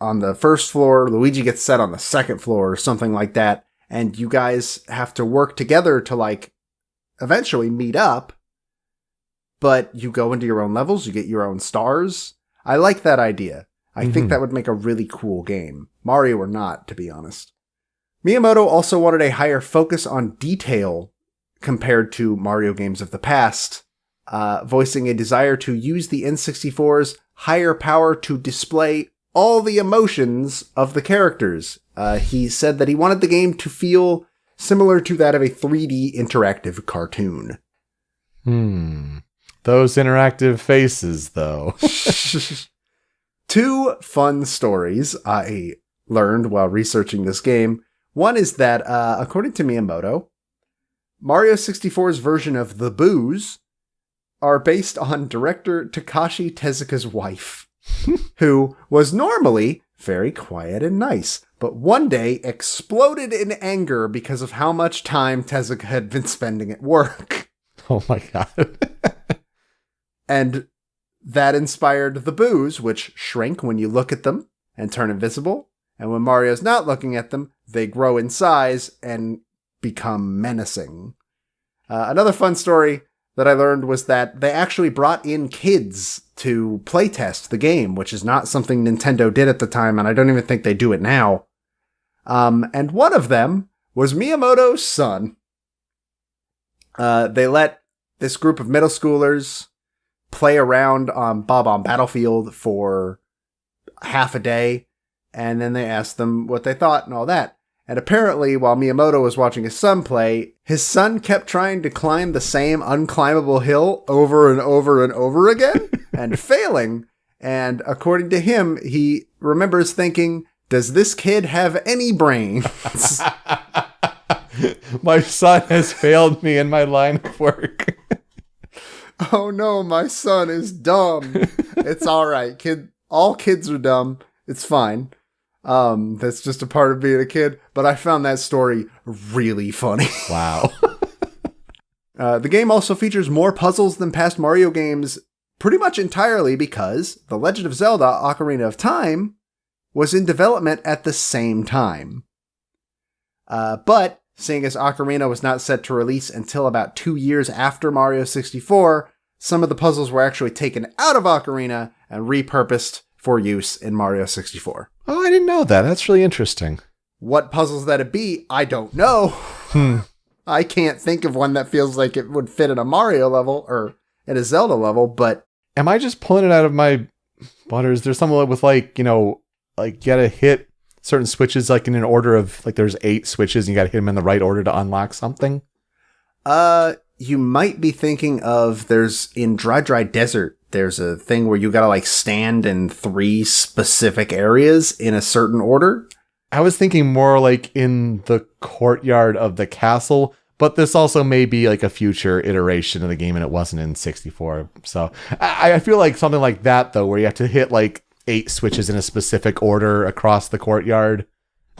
1st floor, Luigi gets set on the 2nd floor, or something like that, and you guys have to work together to eventually meet up, but you go into your own levels, you get your own stars. I like that idea. I think that would make a really cool game. Mario or not, to be honest. Miyamoto also wanted a higher focus on detail compared to Mario games of the past, voicing a desire to use the N64's higher power to display all the emotions of the characters. He said that he wanted the game to feel similar to that of a 3D interactive cartoon. Those interactive faces, though. 2 fun stories I learned while researching this game. One is that, according to Miyamoto, Mario 64's version of The Booze are based on director Takashi Tezuka's wife, who was normally very quiet and nice, but one day exploded in anger because of how much time Tezuka had been spending at work. Oh my god. And that inspired The Booze, which shrink when you look at them and turn invisible. And when Mario's not looking at them, they grow in size and become menacing. Another fun story that I learned was that they actually brought in kids to playtest the game, which is not something Nintendo did at the time, and I don't even think they do it now. And one of them was Miyamoto's son. They let this group of middle schoolers play around on Bob-omb Battlefield for half a day, and then they asked them what they thought and all that. And apparently, while Miyamoto was watching his son play, his son kept trying to climb the same unclimbable hill over and over and over again, and failing. And according to him, he remembers thinking, does this kid have any brains? My son has failed me in my line of work. Oh no, my son is dumb. It's alright, kid. All kids are dumb. It's fine. That's just a part of being a kid. But I found that story really funny. Wow. The game also features more puzzles than past Mario games, pretty much entirely because The Legend of Zelda: Ocarina of Time was in development at the same time. But seeing as Ocarina was not set to release until about 2 years after Mario 64, some of the puzzles were actually taken out of Ocarina and repurposed for use in Mario 64. Oh, I didn't know that. That's really interesting. What puzzles that'd be, I don't know. I can't think of one that feels like it would fit in a Mario level or in a Zelda level, but... Am I just pulling it out of my butt, or is there something with like, you know, like you gotta hit certain switches like in an order of, like there's 8 switches and you gotta hit them in the right order to unlock something? You might be thinking of, there's in Dry Desert, there's a thing where you gotta like stand in 3 specific areas in a certain order. I was thinking more like in the courtyard of the castle, but this also may be like a future iteration of the game and it wasn't in 64. So I feel like something like that though, where you have to hit like 8 switches in a specific order across the courtyard.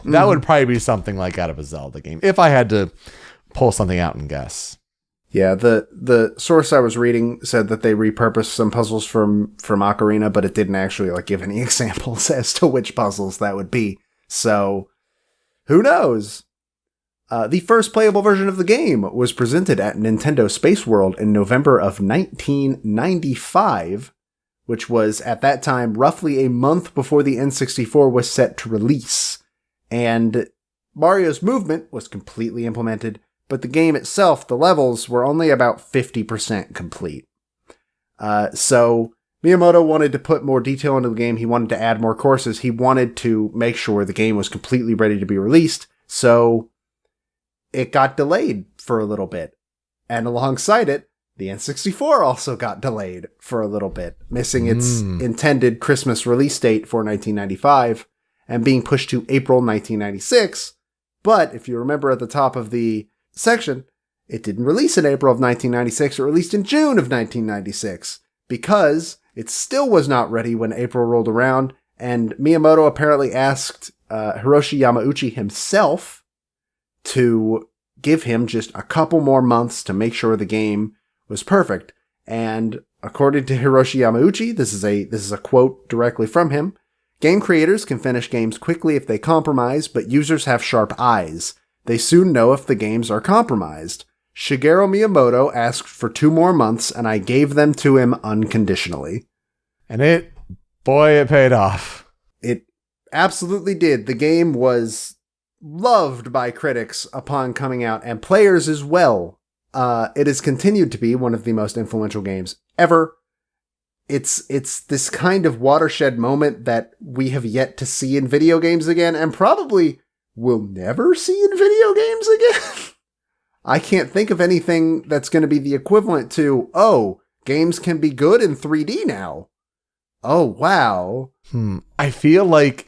That would probably be something like out of a Zelda game, if I had to pull something out and guess. Yeah, the source I was reading said that they repurposed some puzzles from Ocarina, but it didn't actually like give any examples as to which puzzles that would be. So, who knows? The first playable version of the game was presented at Nintendo Space World in November of 1995, which was at that time roughly a month before the N64 was set to release. And Mario's movement was completely implemented, but the game itself, the levels, were only about 50% complete. So Miyamoto wanted to put more detail into the game. He wanted to add more courses. He wanted to make sure the game was completely ready to be released. So it got delayed for a little bit. And alongside it, the N64 also got delayed for a little bit, missing its intended Christmas release date for 1995 and being pushed to April 1996. But if you remember at the top of the section, it didn't release in April of 1996, it released in June of 1996, because it still was not ready when April rolled around, and Miyamoto apparently asked Hiroshi Yamauchi himself to give him just a couple more months to make sure the game was perfect. And according to Hiroshi Yamauchi, this is a quote directly from him, "Game creators can finish games quickly if they compromise, but users have sharp eyes. They soon know if the games are compromised. Shigeru Miyamoto asked for 2 more months, and I gave them to him unconditionally." And it paid off. It absolutely did. The game was loved by critics upon coming out, and players as well. It has continued to be one of the most influential games ever. It's this kind of watershed moment that we have yet to see in video games again, and probably will never see in video games again. I can't think of anything that's going to be the equivalent to, oh, games can be good in 3D now. Oh, wow. I feel like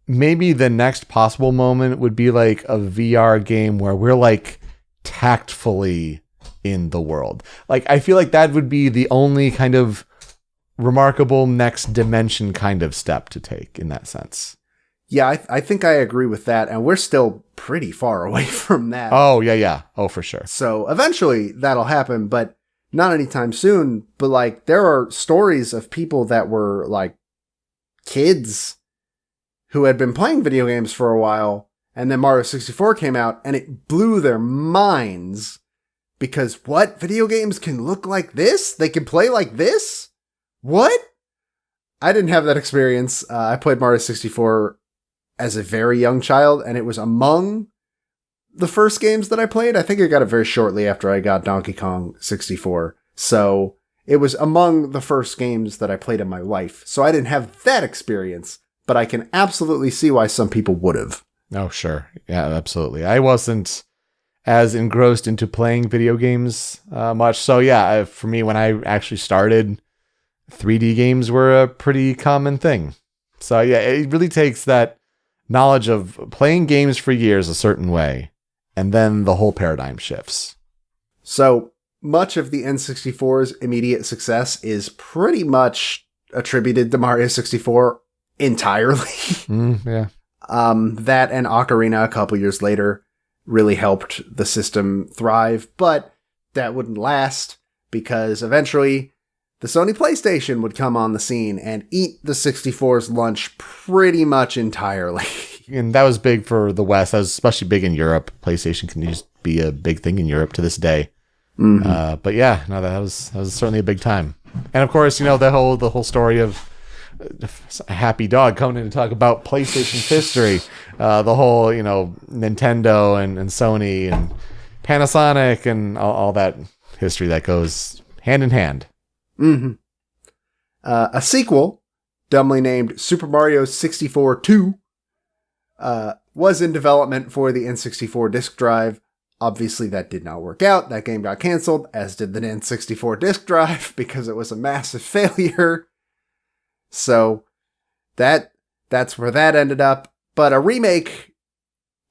maybe the next possible moment would be like a VR game where we're like tactfully in the world. Like, I feel like that would be the only kind of remarkable next dimension kind of step to take in that sense. Yeah, I think I agree with that, and we're still pretty far away from that. Oh, yeah. Oh, for sure. So eventually that'll happen, but not anytime soon. But like, there are stories of people that were like kids who had been playing video games for a while, and then Mario 64 came out, and it blew their minds because what? Video games can look like this? They can play like this? What? I didn't have that experience. I played Mario 64 as a very young child, and it was among the first games that I played. I think I got it very shortly after I got Donkey Kong 64. So it was among the first games that I played in my life. So I didn't have that experience, but I can absolutely see why some people would have. Oh, sure. Yeah, absolutely. I wasn't as engrossed into playing video games much. So yeah, for me, when I actually started, 3D games were a pretty common thing. So yeah, it really takes that knowledge of playing games for years a certain way, and then the whole paradigm shifts. So much of the N64's immediate success is pretty much attributed to Mario 64 entirely. Yeah. That and Ocarina a couple years later really helped the system thrive, but that wouldn't last because eventually the Sony PlayStation would come on the scene and eat the 64's lunch pretty much entirely. And that was big for the West. That was especially big in Europe. PlayStation can just be a big thing in Europe to this day. Mm-hmm. But yeah, no, that was certainly a big time. And of course, you know, the whole story of a happy dog coming in to talk about PlayStation's history. The whole, you know, Nintendo and Sony and Panasonic and all that history that goes hand in hand. Mm-hmm. A sequel, dumbly named Super Mario 64 2, was in development for the N64 disk drive. Obviously, that did not work out. That game got canceled, as did the N64 disk drive, because it was a massive failure. So that's where that ended up. But a remake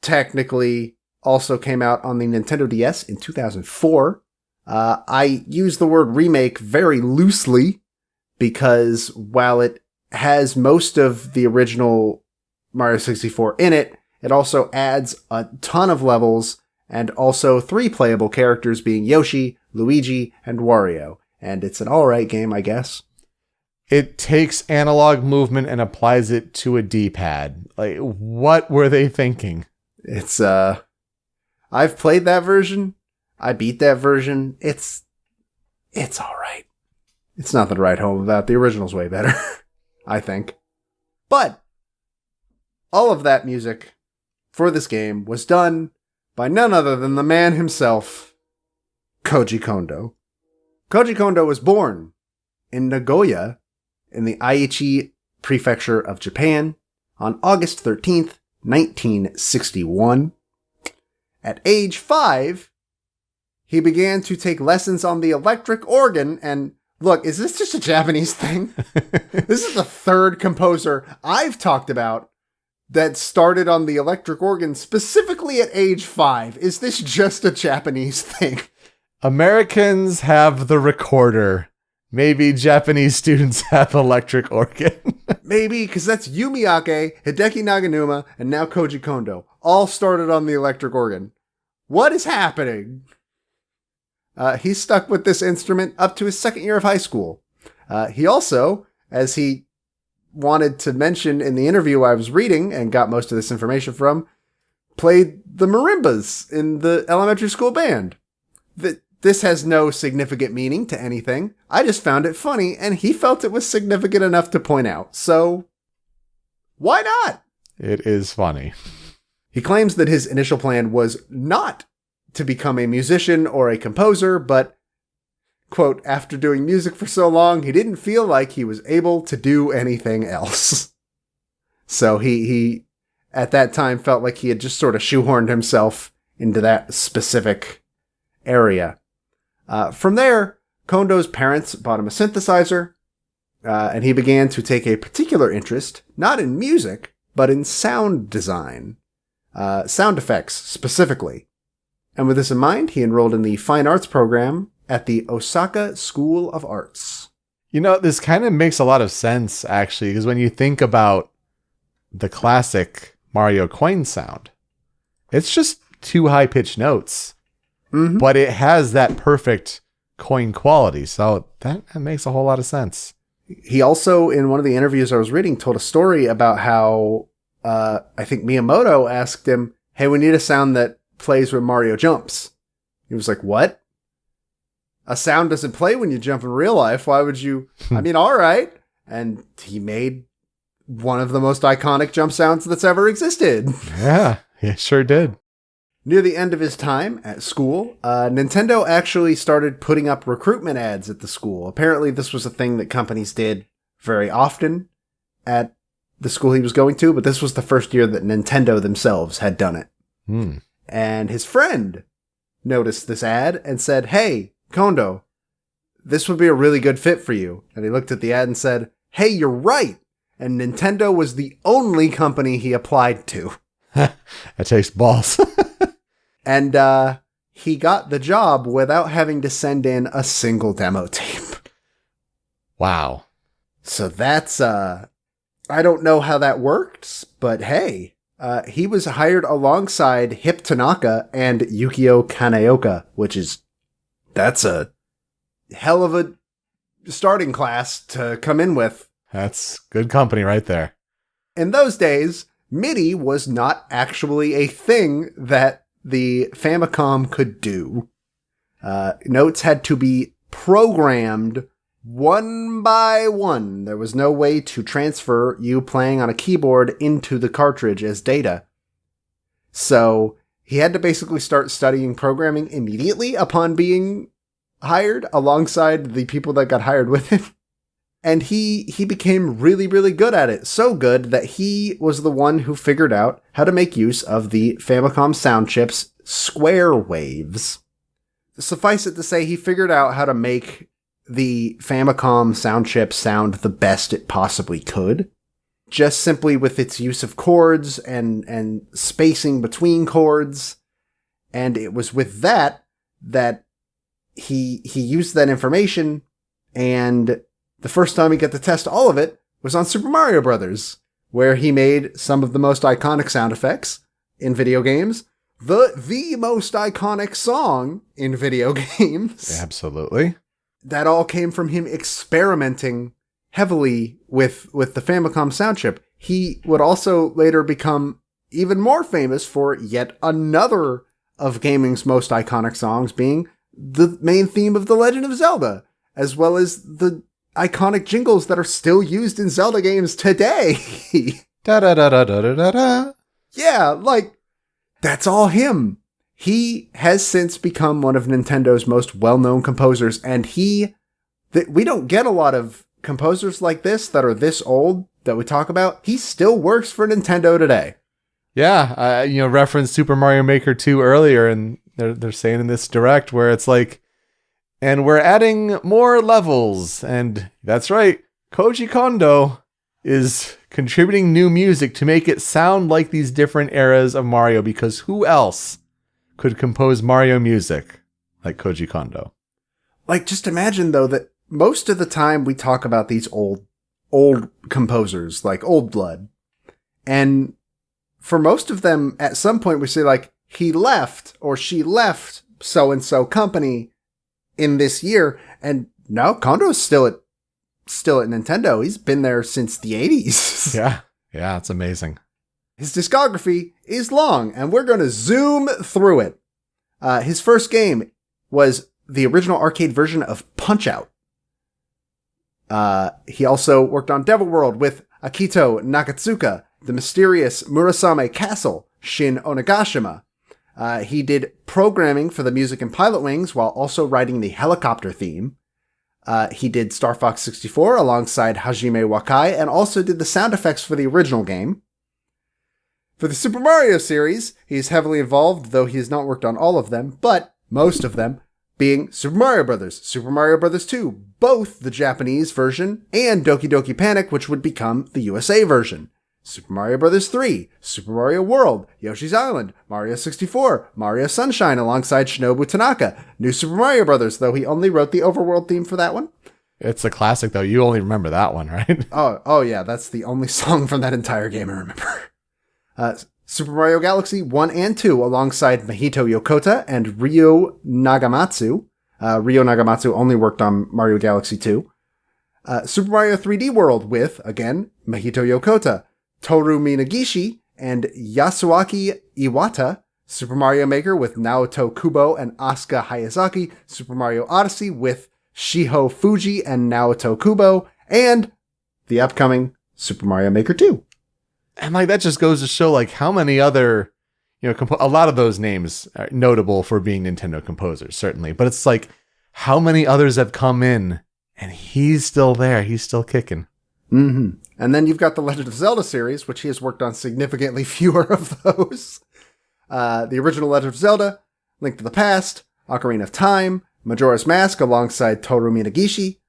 technically also came out on the Nintendo DS in 2004. I use the word remake very loosely because while it has most of the original Mario 64 in it, it also adds a ton of levels and also 3 playable characters being Yoshi, Luigi, and Wario. And it's an alright game, I guess. It takes analog movement and applies it to a D-pad. Like, what were they thinking? It's, I've played that version. I beat that version. It's alright. It's nothing to write home about. The original's way better, I think. But all of that music for this game was done by none other than the man himself, Koji Kondo. Koji Kondo was born in Nagoya in the Aichi Prefecture of Japan on August 13th, 1961. At age 5, he began to take lessons on the electric organ. And look, is this just a Japanese thing? This is the third composer I've talked about that started on the electric organ specifically at age 5. Is this just a Japanese thing? Americans have the recorder. Maybe Japanese students have electric organ. Maybe, because that's Yu Miyake, Hideki Naganuma, and now Koji Kondo. All started on the electric organ. What is happening? He stuck with this instrument up to his second year of high school. He also, as he wanted to mention in the interview I was reading and got most of this information from, played the marimbas in the elementary school band. This has no significant meaning to anything. I just found it funny, and he felt it was significant enough to point out. So, why not? It is funny. He claims that his initial plan was not to become a musician or a composer, but, quote, after doing music for so long, he didn't feel like he was able to do anything else. So he at that time felt like he had just sort of shoehorned himself into that specific area. From there, Kondo's parents bought him a synthesizer, and he began to take a particular interest, not in music, but in sound design. Sound effects, specifically. And with this in mind, he enrolled in the Fine Arts program at the Osaka School of Arts. This kind of makes a lot of sense, actually, because when you think about the classic Mario coin sound, it's just 2 high-pitched notes, but it has that perfect coin quality, so that makes a whole lot of sense. He also, in one of the interviews I was reading, told a story about how, I think Miyamoto asked him, hey, we need a sound that plays when Mario jumps. He was like, what? A sound doesn't play when you jump in real life. Why would you? I mean, all right. And he made one of the most iconic jump sounds that's ever existed. Yeah, he sure did. Near the end of his time at school, Nintendo actually started putting up recruitment ads at the school. Apparently, this was a thing that companies did very often at the school he was going to, but this was the first year that Nintendo themselves had done it. And his friend noticed this ad and said, hey, Kondo, this would be a really good fit for you. And he looked at the ad and said, hey, you're right. And Nintendo was the only company he applied to. That takes balls. And he got the job without having to send in a single demo tape. Wow. So that's, I don't know how that worked, but hey, he was hired alongside Hip Tanaka and Yukio Kaneoka, that's a hell of a starting class to come in with. That's good company right there. In those days, MIDI was not actually a thing that the Famicom could do. Notes had to be programmed one by one. There was no way to transfer you playing on a keyboard into the cartridge as data. So he had to basically start studying programming immediately upon being hired alongside the people that got hired with him. And he became really, really good at it. So good that he was the one who figured out how to make use of the Famicom sound chip's square waves. Suffice it to say, he figured out how to make the Famicom sound chip sound the best it possibly could. Just simply with its use of chords and spacing between chords. And it was with that he used that information, and the first time he got to test all of it was on Super Mario Brothers, where he made some of the most iconic sound effects in video games, the most iconic song in video games. Absolutely. That all came from him experimenting heavily with the Famicom sound chip. He would also later become even more famous for yet another of gaming's most iconic songs, being the main theme of The Legend of Zelda, as well as the iconic jingles that are still used in Zelda games today. Da da da da da da da. Yeah, that's all him. He has since become one of Nintendo's most well-known composers, and we don't get a lot of composers like this that are this old that we talk about. He still works for Nintendo today. Yeah, referenced Super Mario Maker 2 earlier, and they're saying in this direct where it's like, and we're adding more levels, and that's right, Koji Kondo is contributing new music to make it sound like these different eras of Mario, because who else could compose Mario music like Koji Kondo? Just imagine, though, that most of the time we talk about these old composers, like Old Blood, and for most of them, at some point we say, he left or she left so-and-so company in this year, and now Kondo's still at Nintendo. He's been there since the 80s. Yeah, it's amazing. His discography is long, and we're going to zoom through it. His first game was the original arcade version of Punch-Out! He also worked on Devil World with Akito Nakatsuka, the mysterious Murasame Castle, Shin Onigashima. He did programming for the music in Pilot Wings while also writing the helicopter theme. He did Star Fox 64 alongside Hajime Wakai, and also did the sound effects for the original game. For the Super Mario series, he's heavily involved, though he has not worked on all of them, but Most of them being Super Mario Bros., Super Mario Bros. 2, both the Japanese version and Doki Doki Panic, which would become the USA version. Super Mario Bros. 3, Super Mario World, Yoshi's Island, Mario 64, Mario Sunshine alongside Shinobu Tanaka, New Super Mario Bros., though he only wrote the overworld theme for that one. It's a classic, though. You only remember that one, right? Oh yeah, that's the only song from that entire game I remember. Super Mario Galaxy 1 and 2 alongside Mahito Yokota and Ryo Nagamatsu. Ryo Nagamatsu only worked on Mario Galaxy 2. Super Mario 3D World with, again, Mahito Yokota, Toru Minagishi, and Yasuaki Iwata. Super Mario Maker with Naoto Kubo and Asuka Hayazaki. Super Mario Odyssey with Shiho Fuji and Naoto Kubo. And the upcoming Super Mario Maker 2. And like that just goes to show like how many other, a lot of those names are notable for being Nintendo composers, certainly. But it's like how many others have come in and he's still there. He's still kicking. Mm-hmm. And then you've got the Legend of Zelda series, which he has worked on significantly fewer of those. The original Legend of Zelda, Link to the Past, Ocarina of Time, Majora's Mask alongside Toru Minagishi,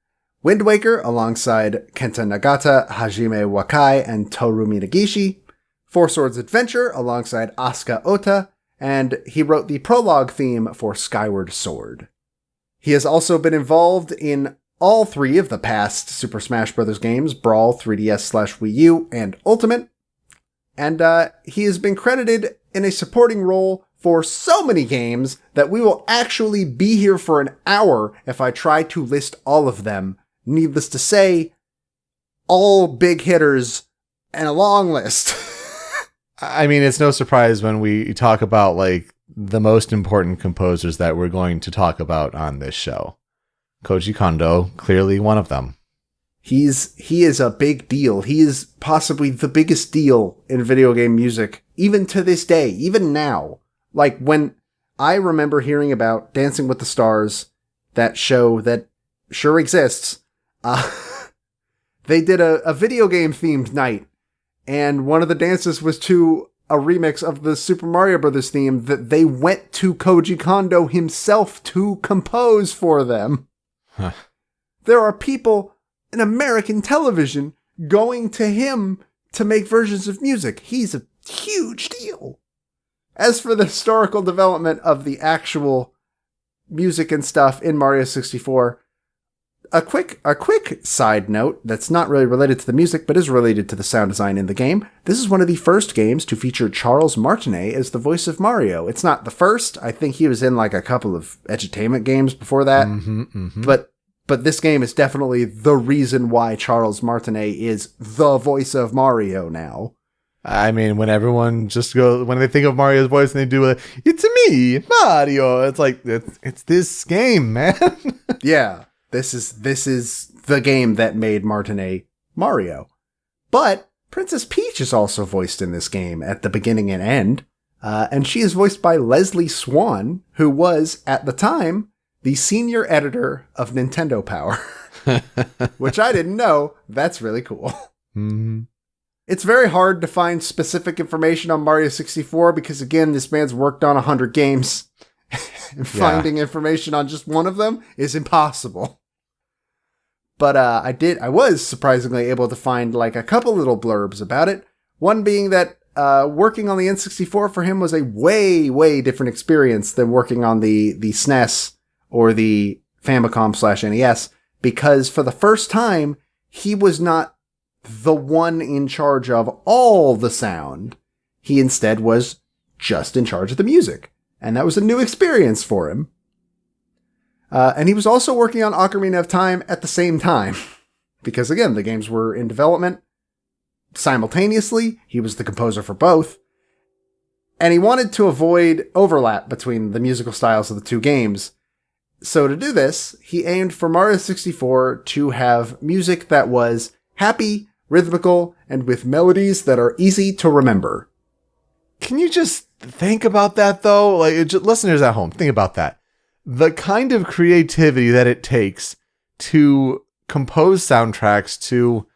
Wind Waker alongside Kenta Nagata, Hajime Wakai, and Toru Minagishi, Four Swords Adventure alongside Asuka Ota, and he wrote the prologue theme for Skyward Sword. He has also been involved in all three of the past Super Smash Bros. Games, Brawl, 3DS/Wii U, and Ultimate, and he has been credited in a supporting role for so many games that we will actually be here for an hour if I try to list all of them. Needless to say, all big hitters and a long list. I mean, it's no surprise when we talk about like the most important composers that we're going to talk about on this show. Koji Kondo, clearly one of them. He is a big deal. He is possibly the biggest deal in video game music, even to this day, even now. Like when I remember hearing about Dancing with the Stars, that show that sure exists, they did a video game themed night, and one of the dances was to a remix of the Super Mario Bros. Theme that they went to Koji Kondo himself to compose for them. Huh. There are people in American television going to him to make versions of music. He's a huge deal. As for the historical development of the actual music and stuff in Mario 64, a quick side note that's not really related to the music, but is related to the sound design in the game. This is one of the first games to feature Charles Martinet as the voice of Mario. It's not the first. I think he was in like a couple of edutainment games before that. But this game is definitely the reason why Charles Martinet is the voice of Mario now. I mean, when everyone when they think of Mario's voice and they do it's me, Mario. It's like, it's this game, man. Yeah. This is the game that made Martinet Mario. But Princess Peach is also voiced in this game at the beginning and end. And she is voiced by Leslie Swan, who was, at the time, the senior editor of Nintendo Power. Which I didn't know. That's really cool. Mm-hmm. It's very hard to find specific information on Mario 64 because, again, this man's worked on 100 games. And finding information on just one of them is impossible. But I was surprisingly able to find like a couple little blurbs about it. One being that working on the N64 for him was a way, way different experience than working on the SNES or the Famicom/NES, because for the first time, he was not the one in charge of all the sound. He instead was just in charge of the music. And that was a new experience for him. And he was also working on Ocarina of Time at the same time. Because again, the games were in development simultaneously. He was the composer for both. And he wanted to avoid overlap between the musical styles of the two games. So to do this, he aimed for Mario 64 to have music that was happy, rhythmical, and with melodies that are easy to remember. Can you just think about that, though? Like, listeners at home, think about that. The kind of creativity that it takes to compose soundtracks to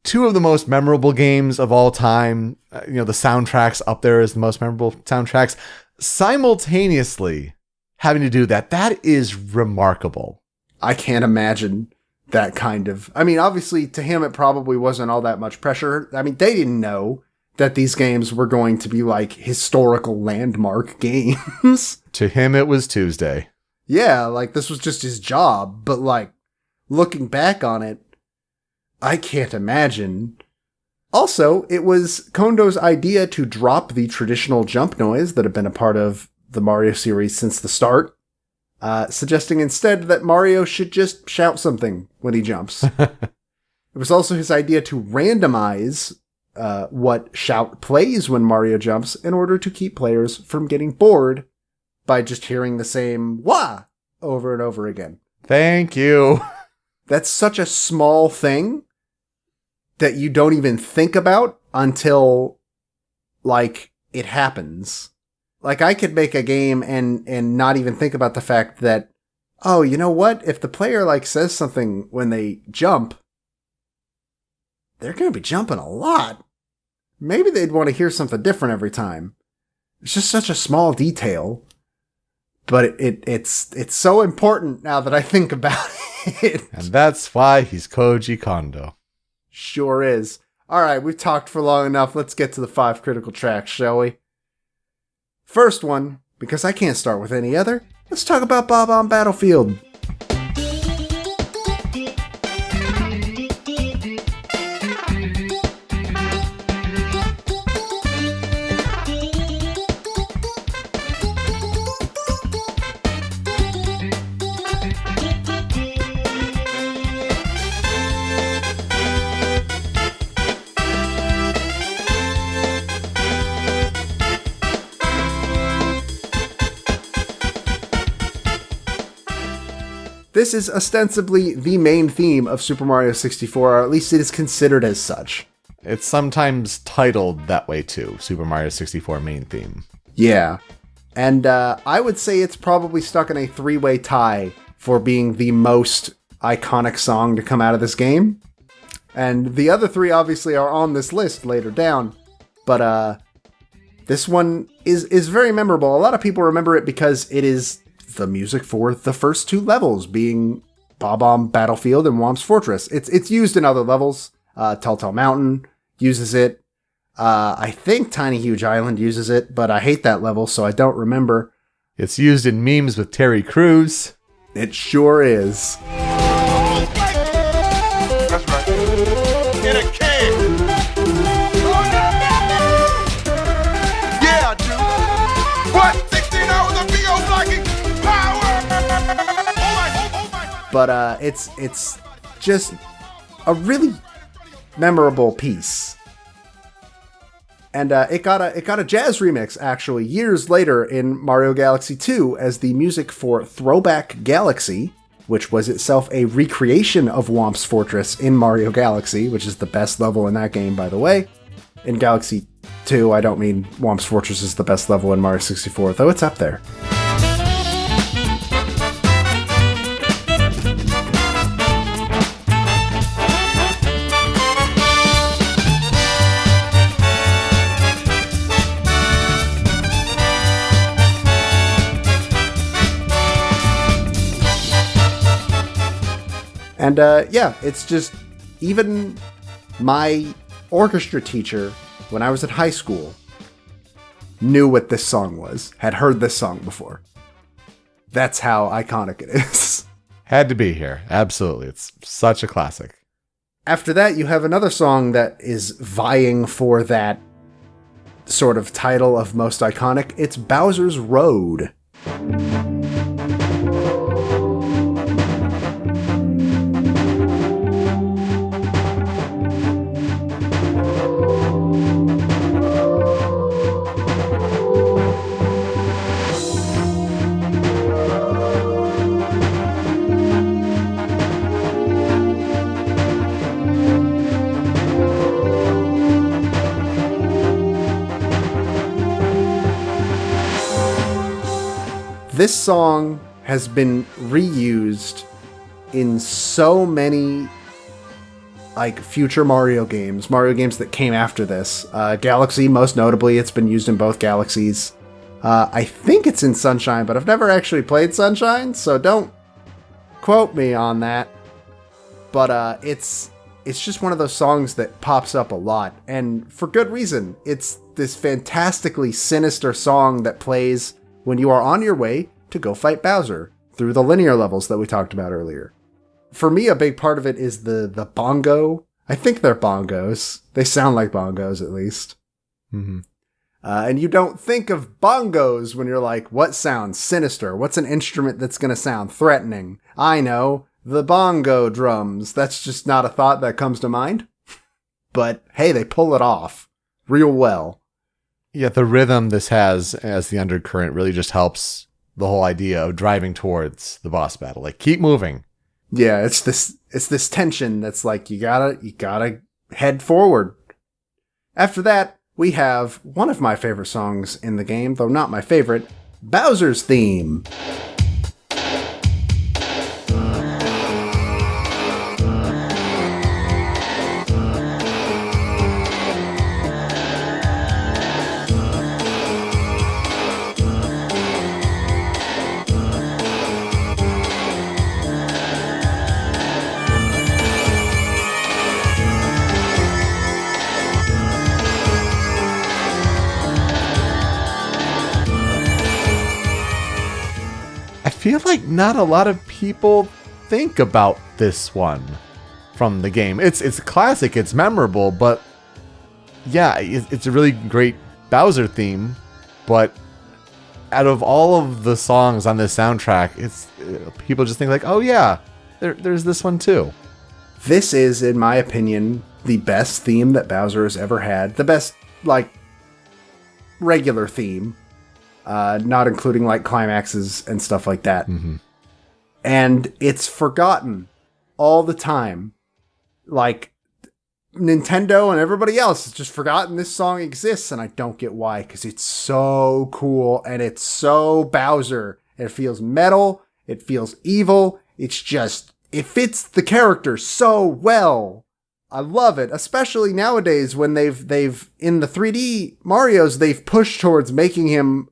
two of the most memorable games of all time, the soundtracks up there as the most memorable soundtracks, simultaneously having to do that. That is remarkable. I can't imagine that kind of... I mean, obviously, to him, it probably wasn't all that much pressure. I mean, they didn't know that these games were going to be, like, historical landmark games. To him, it was Tuesday. Yeah, like, this was just his job. But, like, looking back on it, I can't imagine. Also, it was Kondo's idea to drop the traditional jump noise that had been a part of the Mario series since the start, suggesting instead that Mario should just shout something when he jumps. It was also his idea to randomize what shout plays when Mario jumps in order to keep players from getting bored by just hearing the same wah over and over again. Thank you. That's such a small thing that you don't even think about until, like, it happens. Like, I could make a game and not even think about the fact that, oh, you know what? If the player, like, says something when they jump, they're going to be jumping a lot. Maybe they'd want to hear something different every time. It's just such a small detail. But it's so important now that I think about it. And that's why he's Koji Kondo. Sure is. All right, we've talked for long enough. Let's get to the 5 critical tracks, shall we? First one, because I can't start with any other, let's talk about Bob-omb Battlefield. This is ostensibly the main theme of Super Mario 64, or at least it is considered as such. It's sometimes titled that way too, Super Mario 64 main theme. Yeah. And I would say it's probably stuck in a 3-way tie for being the most iconic song to come out of this game. And the other 3 obviously are on this list later down. But this one is very memorable. A lot of people remember it because it is the music for the first 2 levels, being Bob-omb Battlefield and Whomp's Fortress. It's used in other levels. Telltale Mountain uses it. I think Tiny Huge Island uses it, but I hate that level, so I don't remember. It's used in memes with Terry Crews. It sure is. That's right. In a can. Yeah, dude. What? 16 hours of VO blocking power. But it's just a really memorable piece. And it got a jazz remix, actually, years later in Mario Galaxy 2 as the music for Throwback Galaxy, which was itself a recreation of Whomp's Fortress in Mario Galaxy, which is the best level in that game, by the way. In Galaxy 2, I don't mean Whomp's Fortress is the best level in Mario 64, though it's up there. And yeah, it's just, even my orchestra teacher, when I was in high school, knew what this song was, had heard this song before. That's how iconic it is. Had to be here. Absolutely. It's such a classic. After that, you have another song that is vying for that sort of title of most iconic. It's Bowser's Road. This song has been reused in so many like future Mario games that came after this. Galaxy, most notably, it's been used in both Galaxies. I think it's in Sunshine, but I've never actually played Sunshine, so don't quote me on that. But it's just one of those songs that pops up a lot, and for good reason. It's this fantastically sinister song that plays when you are on your way to go fight Bowser through the linear levels that we talked about earlier. For me, a big part of it is the bongo. I think they're bongos. They sound like bongos, at least. Mm-hmm. And you don't think of bongos when you're like, what sounds sinister? What's an instrument that's going to sound threatening? I know, the bongo drums. That's just not a thought that comes to mind. But hey, they pull it off real well. Yeah, the rhythm this has as the undercurrent really just helps the whole idea of driving towards the boss battle. Like, keep moving. Yeah, it's this tension that's like, you gotta head forward. After that, we have one of my favorite songs in the game, though not my favorite, Bowser's Theme. I feel like not a lot of people think about this one from the game. It's a classic, it's memorable, but yeah, it's a really great Bowser theme, but out of all of the songs on this soundtrack, it's people just think like, oh yeah, there's this one too. This is, in my opinion, the best theme that Bowser has ever had. The best, like, regular theme. Not including, like, climaxes and stuff like that. Mm-hmm. And it's forgotten all the time. Like, Nintendo and everybody else has just forgotten this song exists, and I don't get why, because it's so cool, and it's so Bowser. It feels metal, it feels evil, it's just, it fits the character so well. I love it, especially nowadays when they've in the 3D Marios, they've pushed towards making him,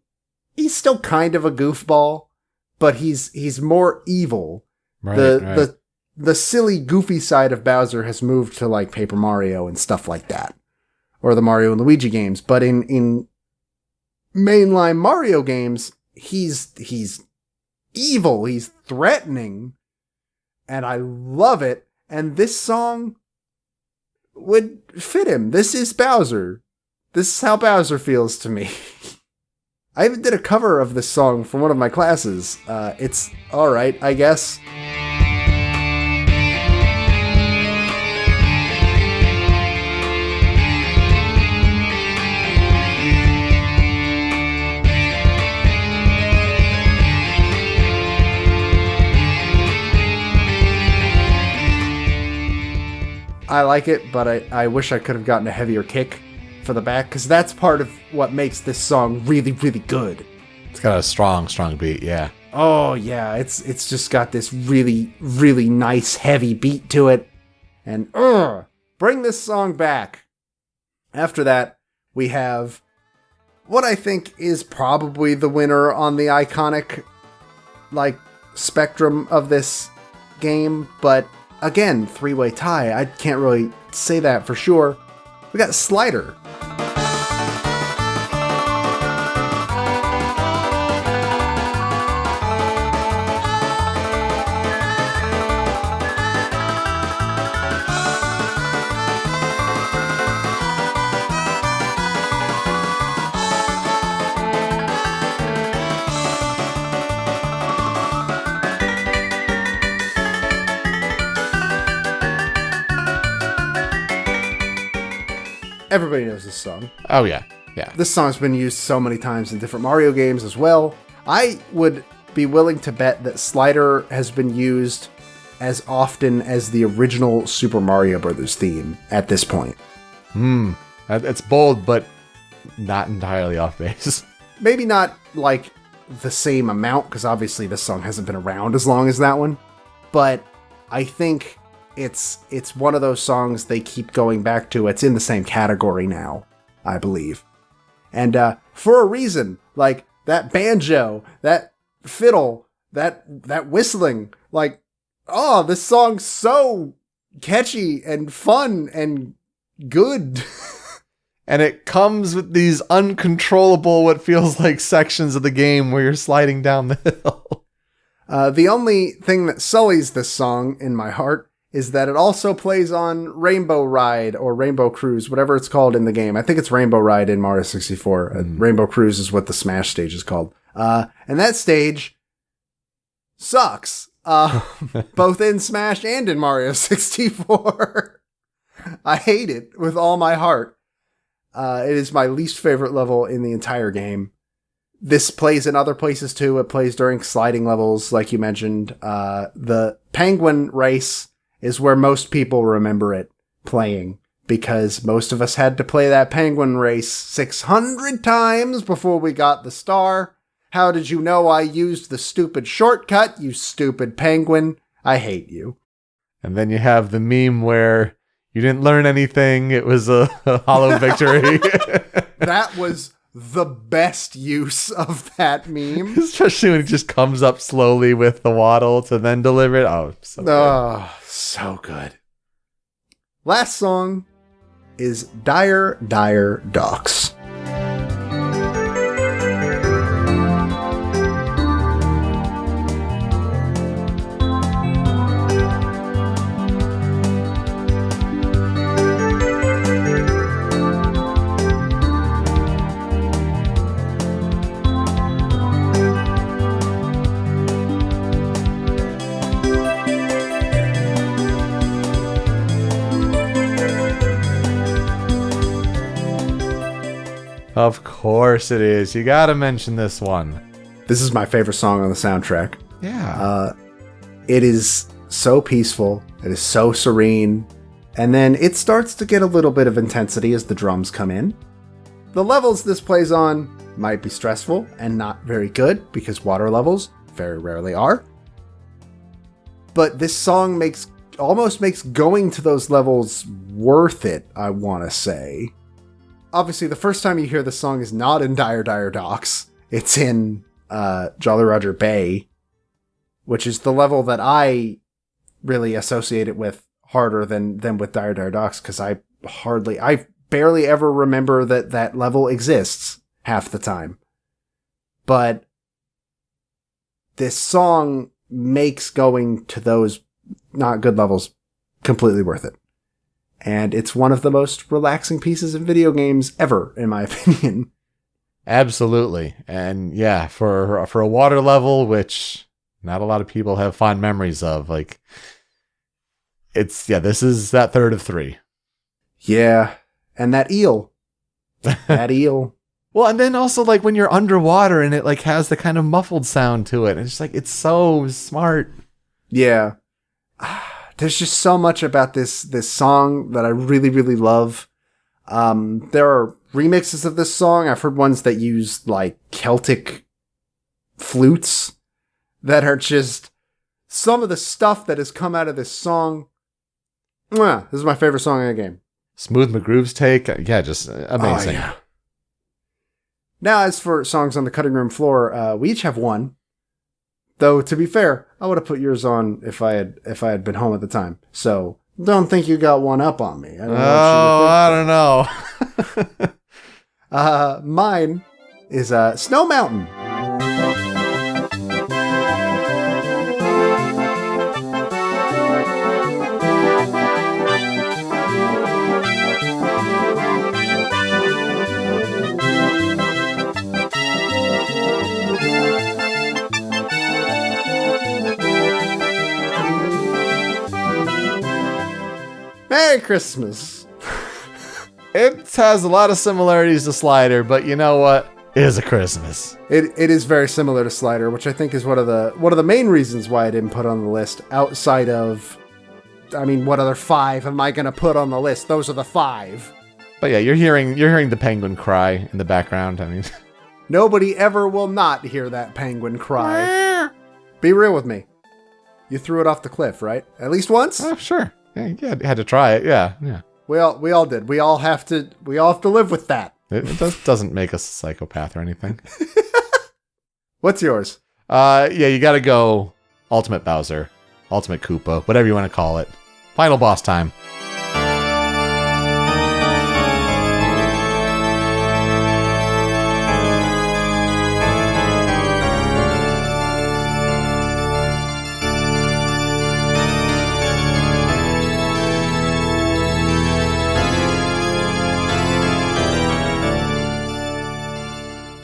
he's still kind of a goofball, but he's more evil. Right, The silly, goofy side of Bowser has moved to like Paper Mario and stuff like that, or the Mario and Luigi games. But in mainline Mario games, he's evil, he's threatening, and I love it. And this song would fit him. This is Bowser. This is how Bowser feels to me. I even did a cover of this song for one of my classes. It's alright, I guess. I like it, but I wish I could have gotten a heavier kick for the back, because that's part of what makes this song really, really good. It's got a strong beat, yeah. Oh, yeah, it's just got this really, really nice, heavy beat to it. And, bring this song back. After that, we have what I think is probably the winner on the iconic, like, spectrum of this game, but again, three-way tie. I can't really say that for sure. We got Slider. Everybody knows this song. Oh, yeah. This song's been used so many times in different Mario games as well. I would be willing to bet that Slider has been used as often as the original Super Mario Bros. Theme at this point. It's bold, but not entirely off base. Maybe not, like, the same amount, because obviously this song hasn't been around as long as that one. But I think it's one of those songs they keep going back to. It's in the same category now, I believe. And for a reason. Like, that banjo, that fiddle, that whistling. Like, oh, this song's so catchy and fun and good. And it comes with these uncontrollable, what feels like sections of the game where you're sliding down the hill. The only thing that sullies this song in my heart is that it also plays on Rainbow Ride or Rainbow Cruise, whatever it's called in the game. I think it's Rainbow Ride in Mario 64. Rainbow Cruise is what the Smash stage is called. And that stage sucks, both in Smash and in Mario 64. I hate it with all my heart. It is my least favorite level in the entire game. This plays in other places too. It plays during sliding levels, like you mentioned. The penguin race is where most people remember it playing, because most of us had to play that penguin race 600 times before we got the star. How did you know I used the stupid shortcut, you stupid penguin? I hate you. And then you have the meme where you didn't learn anything. It was a hollow victory. That was the best use of that meme. Especially when it just comes up slowly with the waddle to then deliver it. Oh, so good. Oh, so good. Last song is Dire Dire Docks. Of course it is. You gotta mention this one. This is my favorite song on the soundtrack. Yeah. It is so peaceful. It is so serene. And then it starts to get a little bit of intensity as the drums come in. The levels this plays on might be stressful and not very good, because water levels very rarely are. But this song almost makes going to those levels worth it, I want to say. Obviously, the first time you hear the song is not in Dire Dire Docks. It's in Jolly Roger Bay, which is the level that I really associate it with harder than with Dire Dire Docks, because I barely ever remember that level exists half the time. But this song makes going to those not good levels completely worth it. And it's one of the most relaxing pieces of video games ever, in my opinion. Absolutely. And yeah, for a water level, which not a lot of people have fond memories of, like, this is that third of three. Yeah. And that eel. That eel. Well, and then also, like, when you're underwater and it, like, has the kind of muffled sound to it. It's just like, it's so smart. Yeah. There's just so much about this song that I really, really love. There are remixes of this song. I've heard ones that use, like, Celtic flutes that are just some of the stuff that has come out of this song. This is my favorite song in the game. Smooth McGroove's take. Yeah, just amazing. Oh, yeah. Now, as for songs on the cutting room floor, we each have one. Though, to be fair, I would have put yours on if I had been home at the time. So, don't think you got one up on me. I don't know. Mine is Snow Mountain. Merry Christmas. It has a lot of similarities to Slider, but you know what? It is a Christmas. It is very similar to Slider, which I think is one of the main reasons why I didn't put on the list. Outside of, I mean, what other 5 am I going to put on the list? Those are the 5. But yeah, you're hearing the penguin cry in the background. I mean, nobody ever will not hear that penguin cry. Be real with me. You threw it off the cliff, right? At least once? Oh, sure. Yeah, you had to try it. Yeah. We all did. We all have to live with that. It doesn't make us a psychopath or anything. What's yours? Yeah, you gotta go Ultimate Bowser, Ultimate Koopa, whatever you want to call it. Final boss time.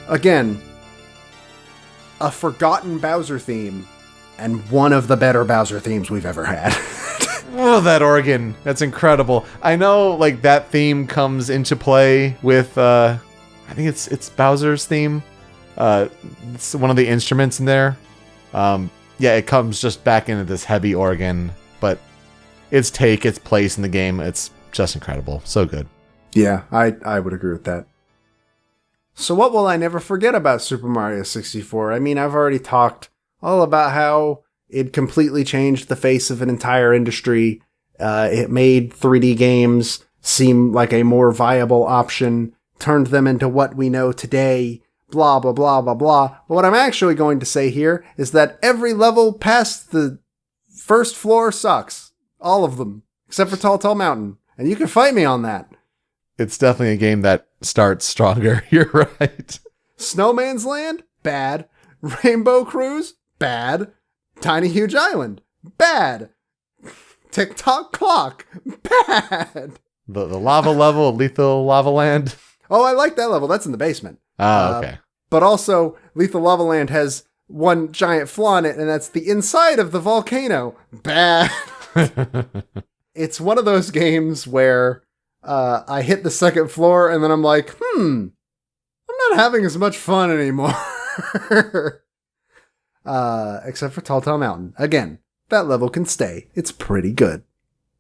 Again, a forgotten Bowser theme, and one of the better Bowser themes we've ever had. Oh, that organ. That's incredible. I know, like, that theme comes into play with, I think it's Bowser's theme. It's one of the instruments in there. Yeah, it comes just back into this heavy organ, but its place in the game, it's just incredible. So good. Yeah, I would agree with that. So what will I never forget about Super Mario 64? I mean, I've already talked all about how it completely changed the face of an entire industry. It made 3D games seem like a more viable option, turned them into what we know today, blah, blah, blah, blah, blah. But what I'm actually going to say here is that every level past the first floor sucks. All of them. Except for Tall Tall Mountain. And you can fight me on that. It's definitely a game that starts stronger. You're right. Snowman's Land? Bad. Rainbow Cruise? Bad. Tiny Huge Island? Bad. Tick-Tock Clock? Bad. The lava level, Lethal Lava Land? Oh, I like that level. That's in the basement. Oh, okay. But also, Lethal Lava Land has one giant flaw in it, and that's the inside of the volcano. Bad. It's one of those games where I hit the second floor, and then I'm like, I'm not having as much fun anymore. Except for Tall Tall Mountain. Again, that level can stay. It's pretty good.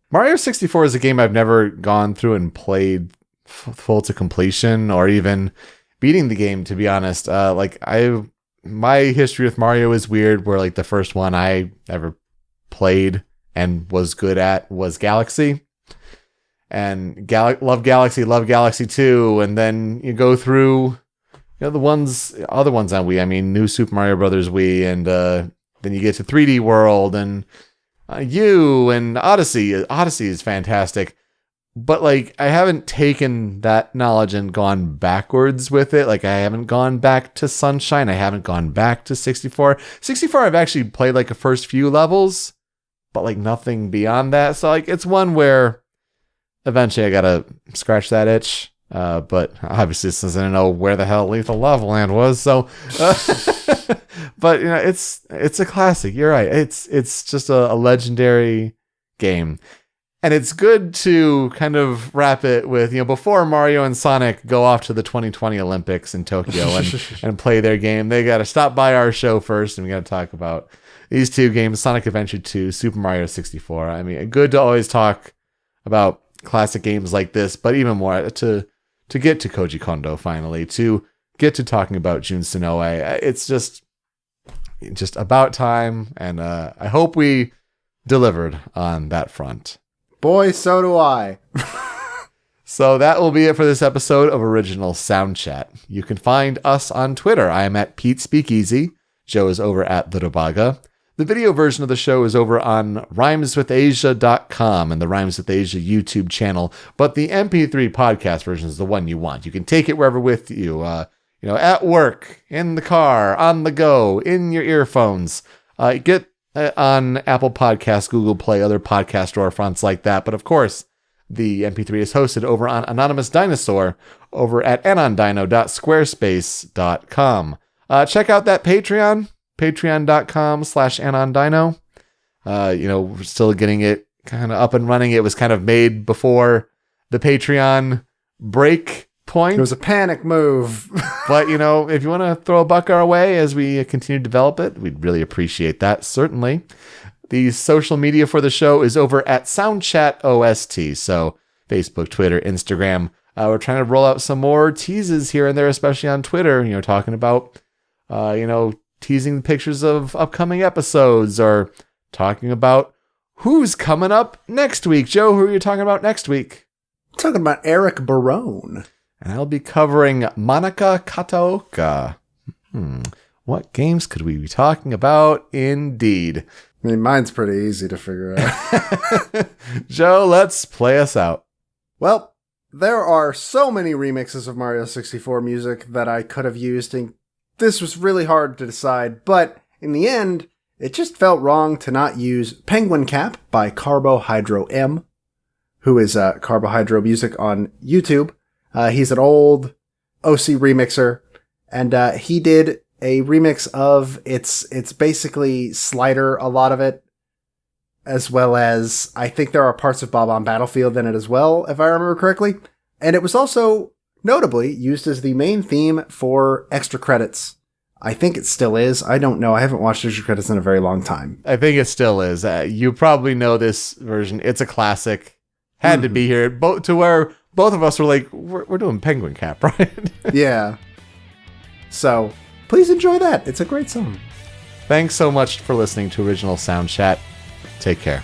Mario 64 is a game I've never gone through and played full to completion, or even beating the game, to be honest. My history with Mario is weird, where like the first one I ever played and was good at was Galaxy. And love Galaxy 2, and then you go through, the other ones on Wii. I mean, New Super Mario Brothers Wii, and then you get to 3D World, and U, and Odyssey. Odyssey is fantastic, but like I haven't taken that knowledge and gone backwards with it. Like I haven't gone back to Sunshine. I haven't gone back to 64. 64, I've actually played like the first few levels, but like nothing beyond that. So like it's one where eventually I gotta scratch that itch, but obviously since I didn't know where the hell Lethal Lava Land was, so but it's a classic. You're right. It's just a legendary game, and it's good to kind of wrap it with before Mario and Sonic go off to the 2020 Olympics in Tokyo and play their game. They got to stop by our show first, and we got to talk about these two games: Sonic Adventure 2, Super Mario 64. I mean, good to always talk about classic games like this, but even more to get to Koji Kondo finally, to get to talking about Jun Senoue. It's just about time, and I hope we delivered on that front. Boy, so do I. So that will be it for this episode of Original Soundchat. You can find us on Twitter. I am at Pete Speakeasy. Joe is over at The Dobaga. The video version of the show is over on rhymeswithasia.com and the Rhymes with Asia YouTube channel, but the MP3 podcast version is the one you want. You can take it wherever with you, at work, in the car, on the go, in your earphones. Get on Apple Podcasts, Google Play, other podcast storefronts like that. But of course, the MP3 is hosted over on Anonymous Dinosaur over at anondino.squarespace.com. Check out that Patreon. Patreon.com/AnonDino. We're still getting it kind of up and running. It was kind of made before the Patreon break point. It was a panic move. But, if you want to throw a buck our way as we continue to develop it, we'd really appreciate that, certainly. The social media for the show is over at Soundchat OST. So Facebook, Twitter, Instagram. We're trying to roll out some more teases here and there, especially on Twitter, talking about, teasing pictures of upcoming episodes, or talking about who's coming up next week. Joe, who are you talking about next week? I'm talking about Eric Barone. And I'll be covering Monica Kataoka. What games could we be talking about? Indeed. I mean, mine's pretty easy to figure out. Joe, let's play us out. Well, there are so many remixes of Mario 64 music that I could have used, and this was really hard to decide, but in the end, it just felt wrong to not use Penguin Cap by Carbohydro M, who is Carbohydro Music on YouTube. He's an old OC remixer, and he did a remix of it's basically Slider, a lot of it, as well as I think there are parts of Bob on Battlefield in it as well, if I remember correctly. And it was also notably used as the main theme for Extra Credits. I think it still is. I don't know. I haven't watched Extra Credits in a very long time. I think it still is. You probably know this version. It's a classic. Had to be here. To where both of us were like, we're doing Penguin Cap, right? Yeah. So, please enjoy that. It's a great song. Thanks so much for listening to Original Soundchat. Take care.